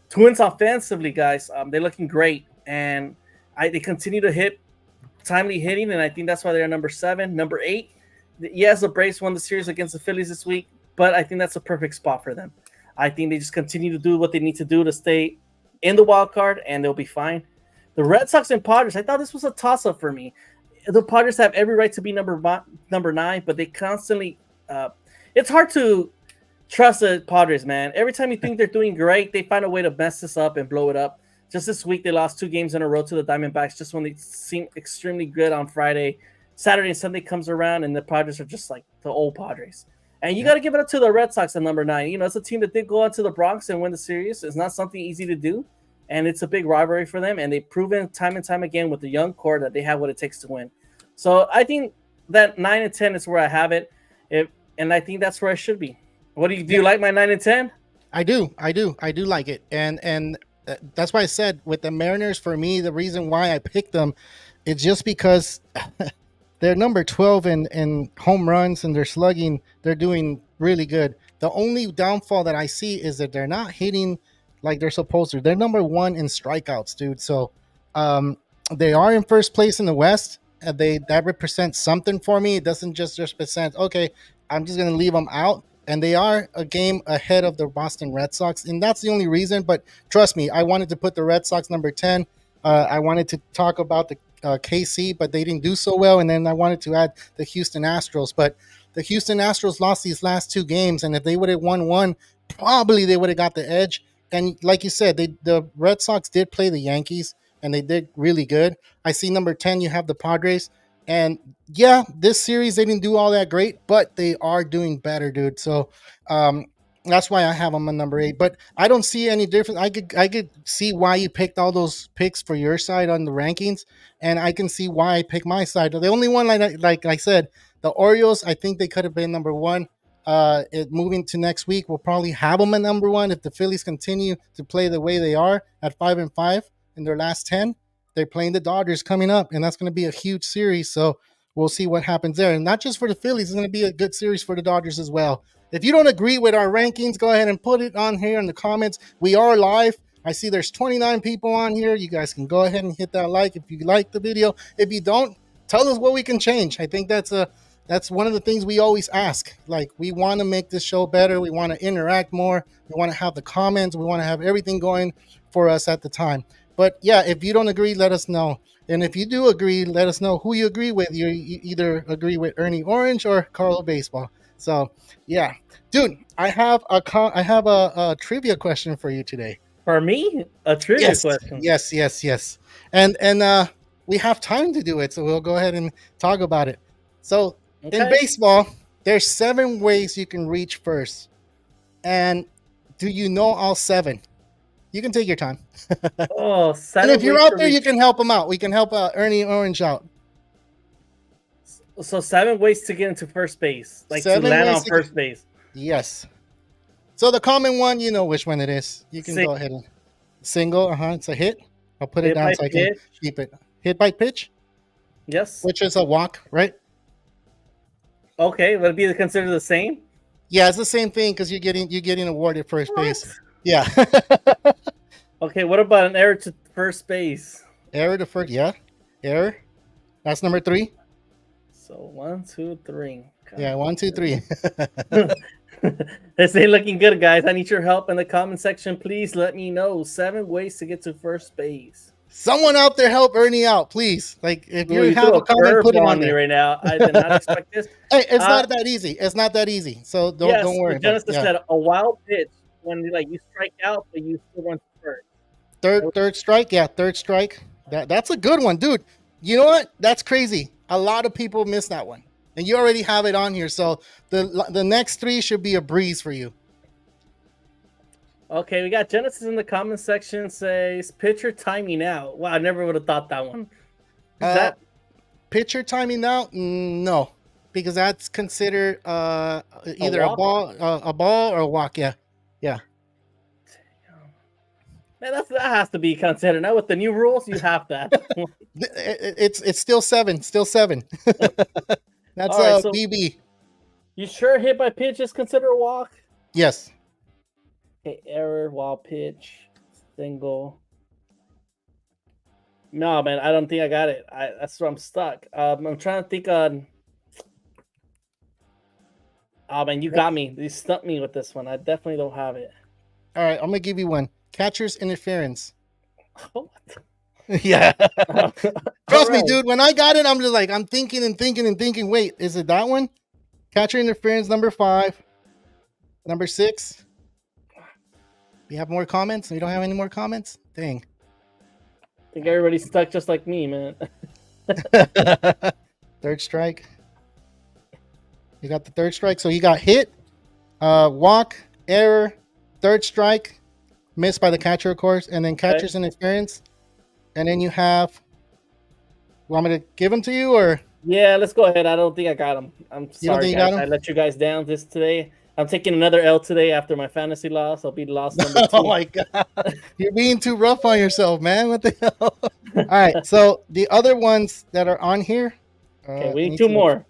Twins offensively, guys, they're looking great, and they continue to hit timely hitting, and I think that's why they're number 7. Number 8, yes, the Braves won the series against the Phillies this week, but I think that's a perfect spot for them. I think they just continue to do what they need to do to stay in the wild card, and they'll be fine. The Red Sox and Padres, I thought this was a toss-up for me. The Padres have every right to be number 9, but they constantly it's hard to trust the Padres, man. Every time you think they're doing great, they find a way to mess this up and blow it up. Just this week, they lost 2 games in a row to the Diamondbacks just when they seem extremely good on Friday. Saturday and Sunday comes around, and the Padres are just like the old Padres. And you got to give it up to the Red Sox at number 9. It's a team that did go on to the Bronx and win the series. It's not something easy to do. And it's a big rivalry for them. And they've proven time and time again with the young core that they have what it takes to win. So I think that 9 and 10 is where I have it. And I think that's where I should be. What do you like my 9 and 10? I do like it, and that's why I said with the Mariners, for me, the reason why I picked them, it's just because they're number 12 in home runs and they're slugging. They're doing really good. The only downfall that I see is that they're not hitting like they're supposed to. They're number 1 in strikeouts, dude. So they are in first place in the West. That represents something for me. It doesn't just represent, okay, I'm just gonna leave them out. And they are a game ahead of the Boston Red Sox, and that's the only reason. But trust me, I wanted to put the Red Sox number 10. I wanted to talk about the KC, but they didn't do so well. And then I wanted to add the Houston Astros, but the Houston Astros lost these last 2 games, and if they would have won one, probably they would have got the edge. And like you said, the Red Sox did play the Yankees, and they did really good. I see number 10, you have the Padres. And yeah, this series they didn't do all that great, but they are doing better, dude. So that's why I have them on number 8. But I don't see any difference. I could see why you picked all those picks for your side on the rankings, and I can see why I picked my side. The only one, like I said, the Orioles, I think they could have been number 1. Moving to next week, we'll probably have them at number 1 if the Phillies continue to play the way they are at 5-5 in their last 10. They're playing the Dodgers coming up, and that's going to be a huge series. So we'll see what happens there. And not just for the Phillies, it's going to be a good series for the Dodgers as well. If you don't agree with our rankings, go ahead and put it on here in the comments. We are live. I see there's 29 people on here. You guys can go ahead and hit that like if you like the video. If you don't, tell us what we can change. I think that's one of the things we always ask. Like, we want to make this show better. We want to interact more. We want to have the comments. We want to have everything going for us at the time. But yeah, if you don't agree, let us know. And if you do agree, let us know who you agree with. You either agree with Ernie Orange or Carlo Baseball. So yeah, dude, I have a trivia question for you today. For me, a trivia question. Yes. And we have time to do it, so we'll go ahead and talk about it. So in baseball, there's 7 ways you can reach first. And do you know all 7? You can take your time. 7 and if you're out there, you can help them out. We can help Ernie Orange out. So 7 ways to get into first base, like to land on first base. Yes. So the common one, you know which one it is. You can go ahead and single. It's a hit. I'll put it down so I can keep it. Hit by pitch. Yes. Which is a walk, right? Okay, would it be considered the same? Yeah, it's the same thing because you're getting awarded first base. Yeah. Okay, what about an error to first base? Error to first, yeah. Error. That's number 3. So 1, 2, 3. Yeah, 1, 2, 3. This ain't looking good, guys. I need your help in the comment section. Please let me know 7 ways to get to first base. Someone out there help Ernie out, please. Like, if you have a comment, put it on there. Right now. I did not expect this. Hey, it's not that easy. It's not that easy. So don't worry. Genesis said a wild pitch when you strike out, but you still run to first. Third strike. Yeah, third strike. That's a good one, dude. You know what? That's crazy. A lot of people miss that one. And you already have it on here. So the next 3 should be a breeze for you. Okay, we got Genesis in the comment section says pitcher timing out. Wow, I never would have thought that one. That pitcher timing out? No, because that's considered either a ball or a walk. Yeah. Man, that has to be considered. Now with the new rules, you have that. It's still 7. Still 7. That's right, so BB. You sure hit by pitch is considered a walk? Yes. Okay, error, wild pitch, single. No, man, I don't think I got it. That's where I'm stuck. I'm trying to think on. Oh man, you got me. You stumped me with this one. I definitely don't have it. All right, I'm gonna give you one. Catcher's interference. What? Yeah. Trust me, dude. When I got it, I'm just like, I'm thinking. Wait, is it that one? Catcher interference, number 5. Number 6. We have more comments? We don't have any more comments? Dang. I think everybody's stuck just like me, man. Third strike. You got the third strike. So you got hit, walk, error, third strike, missed by the catcher, of course, and then catcher's interference. And then you have, want me to give them to you or? Yeah, let's go ahead. I don't think I got him. I'm You don't sorry, think you guys. got I him? let you guys down this today. I'm taking another L today after my fantasy loss. I'll be loss number Oh 2. my god, you're being too rough on yourself, man. What the hell? All right, so the other ones that are on here, Okay, we I need need 2 to more.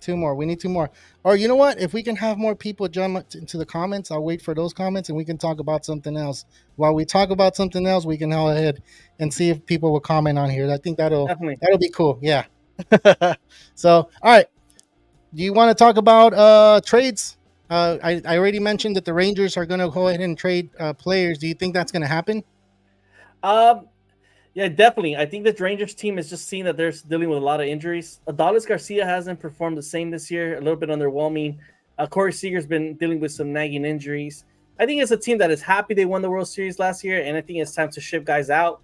two more. We need two more. Or you know what? If we can have more people jump into the comments, I'll wait for those comments and we can talk about something else. While we talk about something else, we can go ahead and see if people will comment on here. I think Definitely. that'll be cool. Yeah. So, all right. Do you want to talk about trades? I already mentioned that the Rangers are going to go ahead and trade players. Do you think that's going to happen? Um, yeah, definitely. I think the Rangers team is just seeing that they're dealing with a lot of injuries. Adolis Garcia hasn't performed the same this year. A little bit underwhelming. Corey Seager's been dealing with some nagging injuries. I think it's a team that is happy they won the World Series last year, and I think it's time to ship guys out.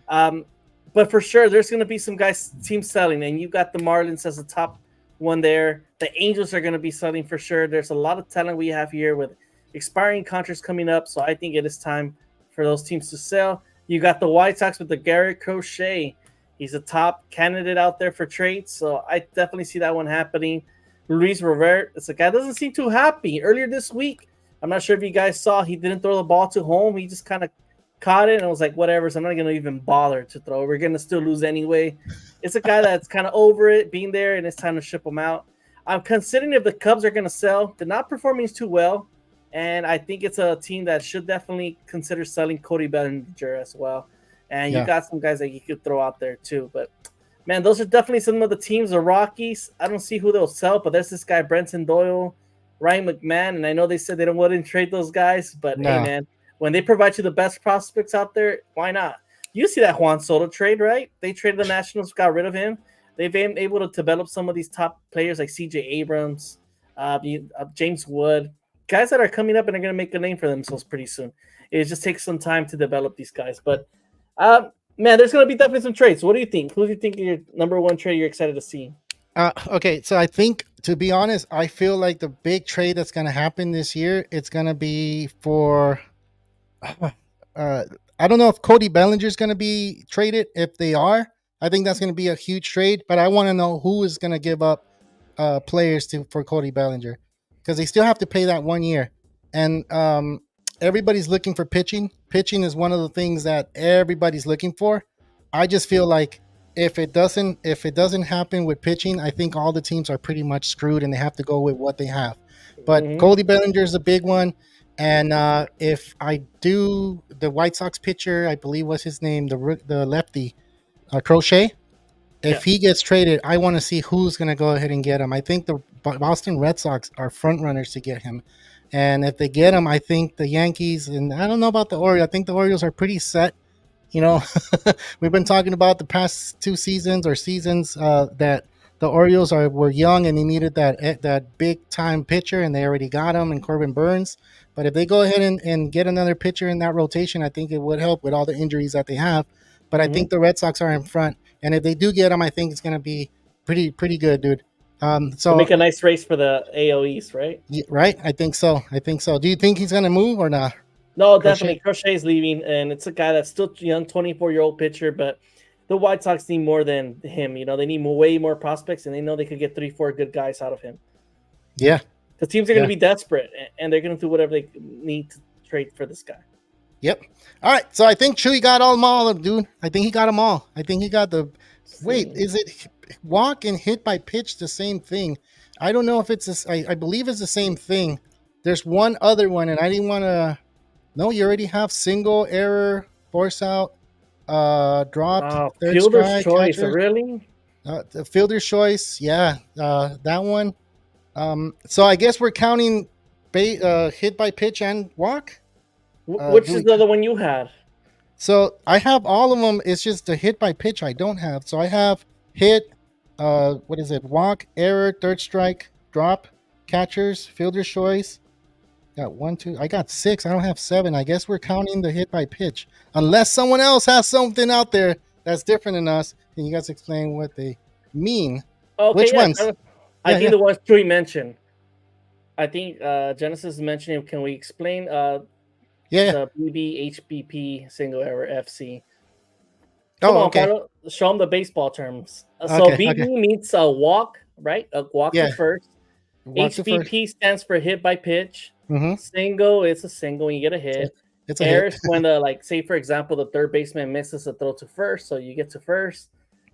Um, but for sure, there's going to be some guys team selling, and you got the Marlins as the top one there. The Angels are going to be selling for sure. There's a lot of talent we have here with expiring contracts coming up, so I think it is time for those teams to sell. You got the White Sox with the Garrett Crochet. He's a top candidate out there for trades, so I definitely see that one happening. Luis Rivera, it's a guy doesn't seem too happy. Earlier this week, I'm not sure if you guys saw, he didn't throw the ball to home. He just kind of caught it and was like, whatever. So I'm not going to even bother to throw. We're going to still lose anyway. It's a guy that's kind of over it being there, and it's time to ship him out. I'm considering if the Cubs are going to sell. They're not performing too well, and I think it's a team that should definitely consider selling Cody Bellinger as well. And you Yeah. got some guys that you could throw out there too. But man, those are definitely some of the teams. The Rockies, I don't see who they'll sell, but there's this guy Brenton Doyle, Ryan McMahon, and I know they said they don't want to trade those guys, but hey, No. man, when they provide you the best prospects out there, why not? You see that Juan Soto trade, right? They traded the Nationals, got rid of him. They've been able to develop some of these top players like C.J. Abrams, James Wood, guys that are coming up and are going to make a name for themselves pretty soon. It just takes some time to develop these guys, but man, there's going to be definitely some trades. What do you think? Who do you think your number one trade you're excited to see? Okay, so I think, to be honest, I feel like the big trade that's going to happen this year, it's going to be for. Uh, I don't know if Cody Bellinger is going to be traded. If they are, I think that's going to be a huge trade. But I want to know who is going to give up players to for Cody Bellinger, because they still have to pay that 1 year, and everybody's looking for pitching. Pitching is one of the things that everybody's looking for. I just feel like if it doesn't happen with pitching, I think all the teams are pretty much screwed and they have to go with what they have. But Mm-hmm. Cody Bellinger is a big one. And if I do the White Sox pitcher, I believe was his name, the lefty, Crochet. Yeah. If he gets traded, I want to see who's going to go ahead and get him. I think the Boston Red Sox are front runners to get him, and if they get him, I think the Yankees, and I don't know about the Orioles. I think the Orioles are pretty set. You know, we've been talking about the past 2 seasons or seasons that the Orioles were young and they needed that big time pitcher, and they already got him in Corbin Burns. But if they go ahead and get another pitcher in that rotation, I think it would help with all the injuries that they have. But I Mm-hmm. think the Red Sox are in front, and if they do get him, I think it's going to be pretty good, dude. To So make a nice race for the AL East, right? right, I think so. I think so. Do you think he's going to move or not? No, Crochet? definitely. Crochet's leaving, and it's a guy that's still young, 24-year-old pitcher, but the White Sox need more than him. They need way more prospects, and they know they could get 3, 4 good guys out of him. Yeah, The teams are going to yeah. be desperate, and they're going to do whatever they need to trade for this guy. Yep. All right. So I think Chewy got all them all, dude. I think he got them all. I think he got the. Let's Wait, see. is it walk and hit by pitch the same thing? I don't know if it's this. I believe it's the same thing. There's one other one, and I didn't want to. No, you already have single, error, force out, dropped, third Fielder's strike, choice, catcher, really? the fielder's choice. Yeah, that one. So I guess we're counting hit by pitch and walk. Which Do is we? the other one you had? So I have all of them. It's just the hit by pitch I don't have. So I have hit, what is it? Walk, error, third strike, drop, catchers, fielder's choice. Got one, two. I got six. I don't have seven. I guess we're counting the hit by pitch. Unless someone else has something out there that's different than us. Can you guys explain what they mean? Okay, Which yeah. ones? I Yeah, think yeah. the ones Chewy mentioned. I think Genesis is mentioning. Can we explain Yeah, yeah. the BBHBP single error FC? Come Oh, on, okay. Carlo. Show them the baseball terms. So Okay, okay, BB means a walk, right? A walk to yeah. first. Walk to first. HBP stands for hit by pitch. Mm-hmm. Single, it's a single when you get a hit. It's a hit. Airs when the like say for example the third baseman misses a throw to first, so you get to first.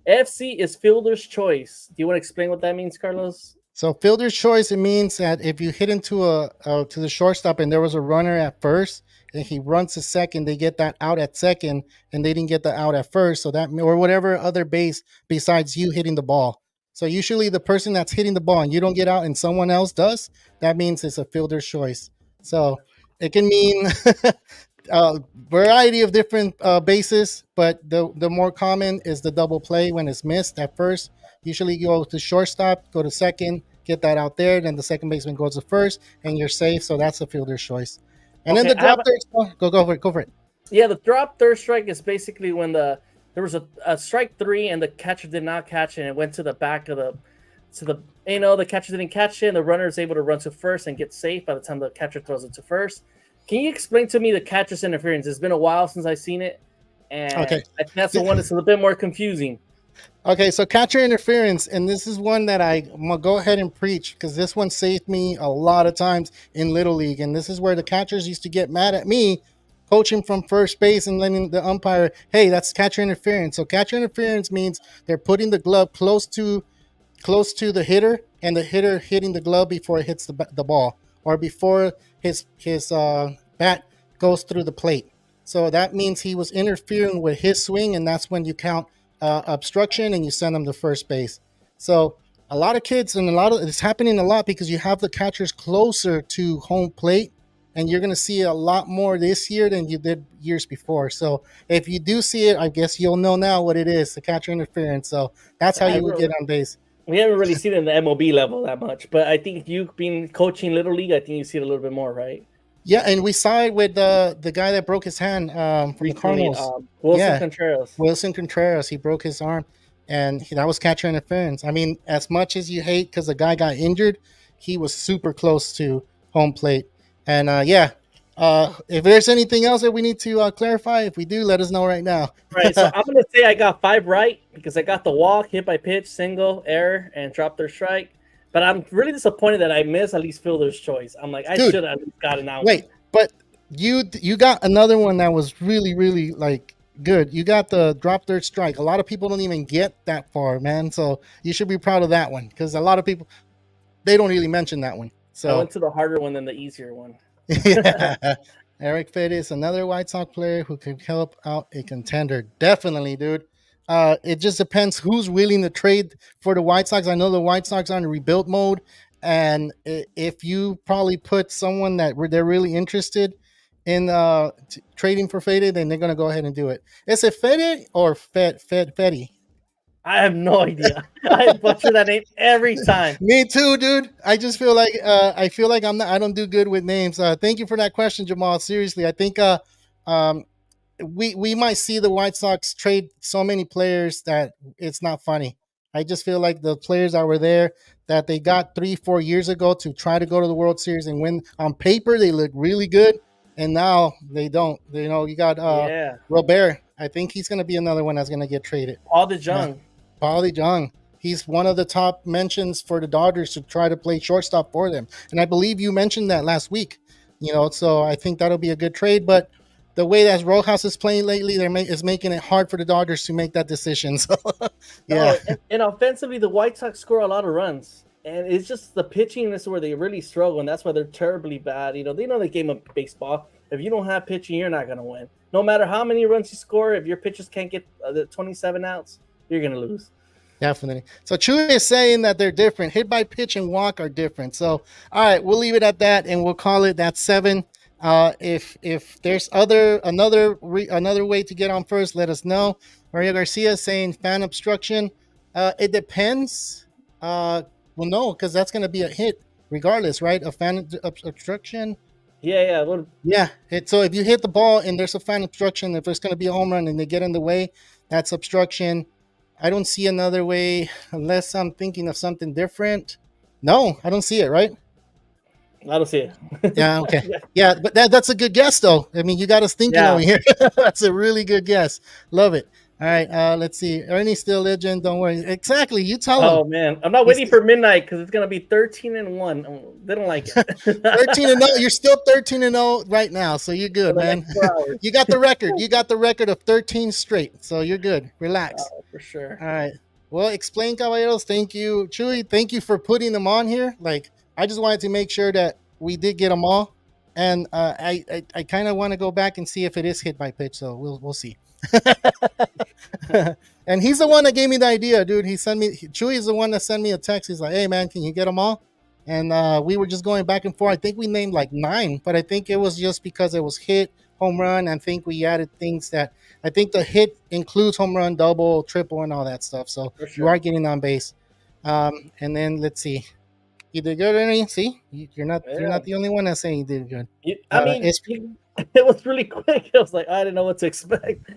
FC is fielder's choice. Do you want to explain what that means, Carlos? So fielder's choice, it means that if you hit into to the shortstop and there was a runner at first and he runs to second, they get that out at second and they didn't get the out at first. So that or whatever other base besides you hitting the ball. So usually the person that's hitting the ball and you don't get out and someone else does, that means it's a fielder's choice. So it can mean a variety of different bases, but the more common is the double play when it's missed at first. Usually you go to shortstop, go to second, get that out there, then the second baseman goes to first, and you're safe. So that's a fielder's choice. And then Okay, the drop third, go for it, go for it. yeah, the drop third strike is basically when there was a strike three and the catcher did not catch it and it went to the back of the catcher didn't catch it and the runner is able to run to first and get safe by the time the catcher throws it to first. Can you explain to me the catcher's interference? It's been a while since I've seen it, and Okay. I think that's the one that's a little bit more confusing. Okay, so catcher interference, and this is one that I'm gonna go ahead and preach because this one saved me a lot of times in Little League, and this is where the catchers used to get mad at me coaching from first base and letting the umpire, hey, that's catcher interference. So catcher interference means they're putting the glove close to the hitter, and the hitter hitting the glove before it hits the ball or before his bat goes through the plate. So that means he was interfering with his swing, and that's when you count obstruction and you send them to first base. So a lot of kids and it's happening a lot because you have the catchers closer to home plate, and you're going to see a lot more this year than you did years before. So if you do see it, I guess you'll know now what it is, the catcher interference. So that's how you would get on base. We haven't really seen it in the MLB level that much, but I think you've been coaching Little League. I think you see it a little bit more, right? Yeah, and we saw it with the guy that broke his hand from the Cardinals. Wilson Contreras. He broke his arm, and that was catcher interference. I mean, as much as you hate because the guy got injured, he was super close to home plate. And if there's anything else that we need to clarify, if we do, let us know right now. Right, so I'm going to say I got 5 right because I got the walk, hit by pitch, single, error, and drop their strike. But I'm really disappointed that I missed at least fielder's choice. I'm like, I should have gotten out. Wait, but you got another one that was really, really like good. You got the drop third strike. A lot of people don't even get that far, man. So you should be proud of that one because a lot of people, they don't really mention that one. So I went to the harder one than the easier one. Yeah. Eric Fede is another White Sox player who can help out a contender. Definitely, dude. It just depends who's willing to trade for the White Sox. I know the White Sox are in rebuild mode, and if you probably put someone that they're really interested in trading for Fede, then they're gonna go ahead and do it. Is it Fede or Fede? I have no idea. I butcher that name every time. Me too, dude. I just feel like I don't do good with names. Thank you for that question, Jamal. Seriously, I think we might see the White Sox trade so many players that it's not funny. I just feel like the players that were there that they got 3-4 years ago to try to go to the World Series and win, on paper they look really good, and now they don't. You know, you got Robert. I think he's going to be another one that's going to get traded. Paul DeJong. Paul DeJong. He's one of the top mentions for the Dodgers to try to play shortstop for them. And I believe you mentioned that last week. You know, so I think that'll be a good trade. But the way that Rojas is playing lately, is making it hard for the Dodgers to make that decision. So, yeah. And offensively, the White Sox score a lot of runs. And it's just the pitching is where they really struggle, and that's why they're terribly bad. You know, they know the game of baseball. If you don't have pitching, you're not going to win. No matter how many runs you score, if your pitchers can't get the 27 outs, you're going to lose. Definitely. So Chewy is saying that they're different. Hit by pitch and walk are different. So, all right, we'll leave it at that, and we'll call it that 7. If there's another way to get on first, let us know. Maria Garcia saying fan obstruction. It depends. Well, no, because that's going to be a hit regardless, right? A fan obstruction. Yeah. So if you hit the ball and there's a fan obstruction, if it's going to be a home run and they get in the way, that's obstruction. I don't see another way unless I'm thinking of something different. No, I don't see it, right? I don't see it. Yeah, okay. Yeah, but that's a good guess, though. I mean, you got us thinking over here. That's a really good guess. Love it. All right, let's see. Ernie's still legend. Don't worry. Exactly. You tell him. Oh man, I'm not waiting for midnight because it's gonna be 13-1. They don't like it. 13-0. You're still 13-0 right now, so you're good, For the man. next 4 hours. You got the record. You got the record of 13 straight, so you're good. Relax. For sure. All right. Well, explain, caballeros. Thank you, Chewy. Thank you for putting them on here. Like, I just wanted to make sure that we did get them all, and I kind of want to go back and see if it is hit by pitch. So we'll see. And he's the one that gave me the idea, dude. Chewy is the one that sent me a text. He's like, "Hey, man, can you get them all?" And we were just going back and forth. I think we named like 9, but I think it was just because it was hit, home run. I think we added things that I think the hit includes home run, double, triple, and all that stuff. So For you are getting on base. And then let's see. You did good, Ernie. See, you're not the only one that's saying you did good. It was really quick. I was like, I didn't know what to expect.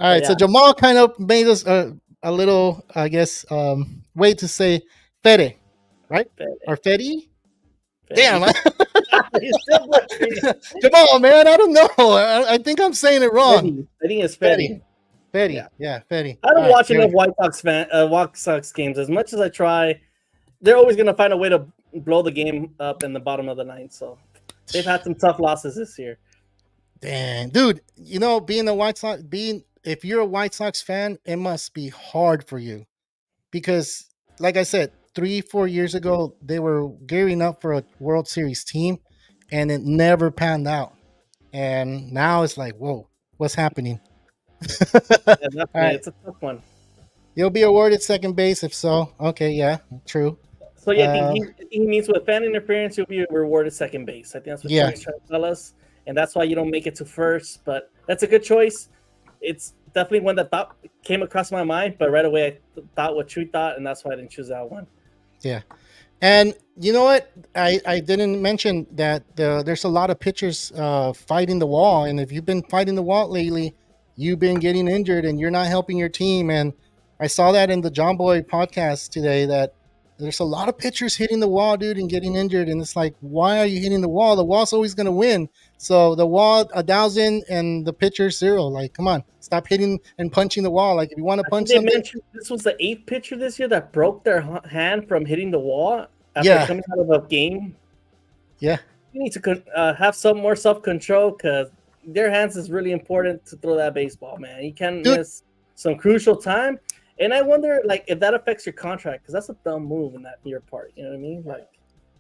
All right, Yeah. so Jamal kind of made us a little, I guess, way to say Fede, right? Fede. Or Fede? Fede. Damn. He's still butchering. Jamal, man, I don't know. I think I'm saying it wrong. I think it's Fede. Fede. Yeah, Fede. I don't watch enough White Sox games. As much as I try, they're always going to find a way to blow the game up in the bottom of the ninth. So they've had some tough losses this year. Damn, dude, if you're a White Sox fan, it must be hard for you because, like I said, 3-4 years ago, they were gearing up for a World Series team and it never panned out. And now it's like, whoa, what's happening? Definitely. Right. It's a tough one. You'll be awarded second base if so. Okay, yeah, true. So yeah, I think he means with fan interference, you'll be rewarded second base. I think that's what he's trying to tell us. And that's why you don't make it to first. But that's a good choice. It's definitely one that came across my mind, but right away I thought what Chewy thought, and that's why I didn't choose that one. Yeah. And you know what? I didn't mention that there's a lot of pitchers fighting the wall. And if you've been fighting the wall lately, you've been getting injured and you're not helping your team. And I saw that in the John Boy podcast today that there's a lot of pitchers hitting the wall, dude, and getting injured. And it's like, why are you hitting the wall? The wall's always going to win. So the wall, 1,000, and the pitcher 0. Like, come on, stop hitting and punching the wall. Like, if you want to punch something. This was the 8th pitcher this year that broke their hand from hitting the wall after coming out of a game. Yeah. You need to have some more self-control because their hands is really important to throw that baseball, man. You can't miss some crucial time. And I wonder, like, if that affects your contract, because that's a dumb move in your part. You know what I mean? Like,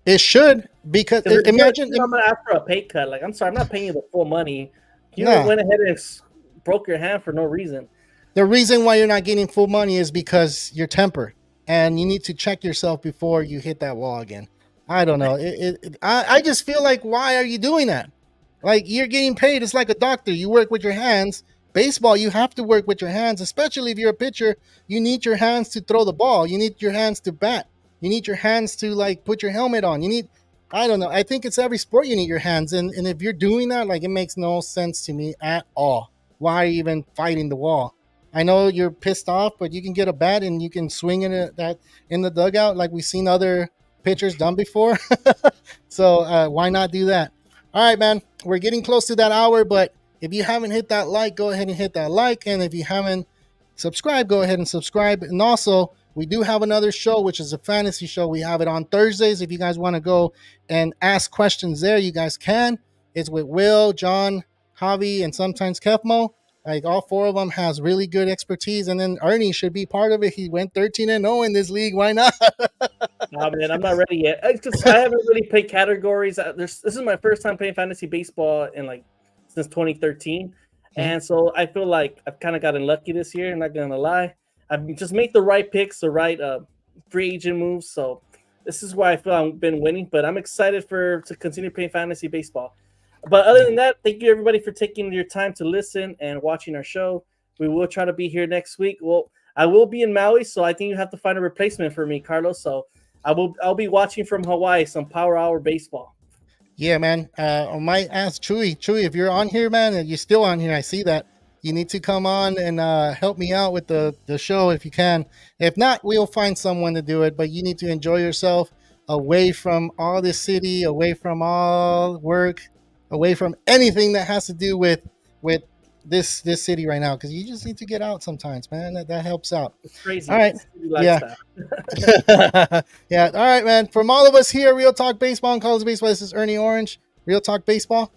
it should, because imagine I'm gonna ask for a pay cut. Like, I'm sorry, I'm not paying you the full money. You went ahead and broke your hand for no reason. The reason why you're not getting full money is because you're tempered, and you need to check yourself before you hit that wall again. I don't know. I just feel like, why are you doing that? Like, you're getting paid. It's like a doctor. You work with your hands. Baseball, you have to work with your hands, especially if you're a pitcher. You need your hands to throw the ball. You need your hands to bat. You need your hands to, like, put your helmet on. I don't know. I think it's every sport you need your hands. And if you're doing that, like, it makes no sense to me at all. Why are you even fighting the wall? I know you're pissed off, but you can get a bat and you can swing in the dugout like we've seen other pitchers done before. So why not do that? All right, man. We're getting close to that hour, but if you haven't hit that like, go ahead and hit that like. And if you haven't subscribed, go ahead and subscribe. And also, we do have another show, which is a fantasy show. We have it on Thursdays. If you guys want to go and ask questions there, you guys can. It's with Will, John, Javi, and sometimes Kefmo. Like, all 4 of them has really good expertise. And then Ernie should be part of it. He went 13-0 in this league. Why not? Oh, man, I'm not ready yet. I haven't really played categories. This is my first time playing fantasy baseball since 2013. And so I feel like I've kind of gotten lucky this year. I'm not going to lie. I've just made the right picks, the right free agent moves. So this is why I feel I've been winning. But I'm excited to continue playing fantasy baseball. But other than that, thank you, everybody, for taking your time to listen and watching our show. We will try to be here next week. Well, I will be in Maui, so I think you have to find a replacement for me, Carlos. So I'll be watching from Hawaii some Power Hour baseball. Yeah, man. I might ask Chewy, if you're on here, man, and you're still on here, I see that. You need to come on and help me out with the show if you can. If not, we'll find someone to do it. But you need to enjoy yourself away from all this city, away from all work, away from anything that has to do with this city right now because you just need to get out sometimes, man. That helps out. It's crazy. All right. Yeah. Lifestyle. Yeah. All right, man. From all of us here, Real Talk Baseball and College Baseball, this is Ernie Orange. Real Talk Baseball.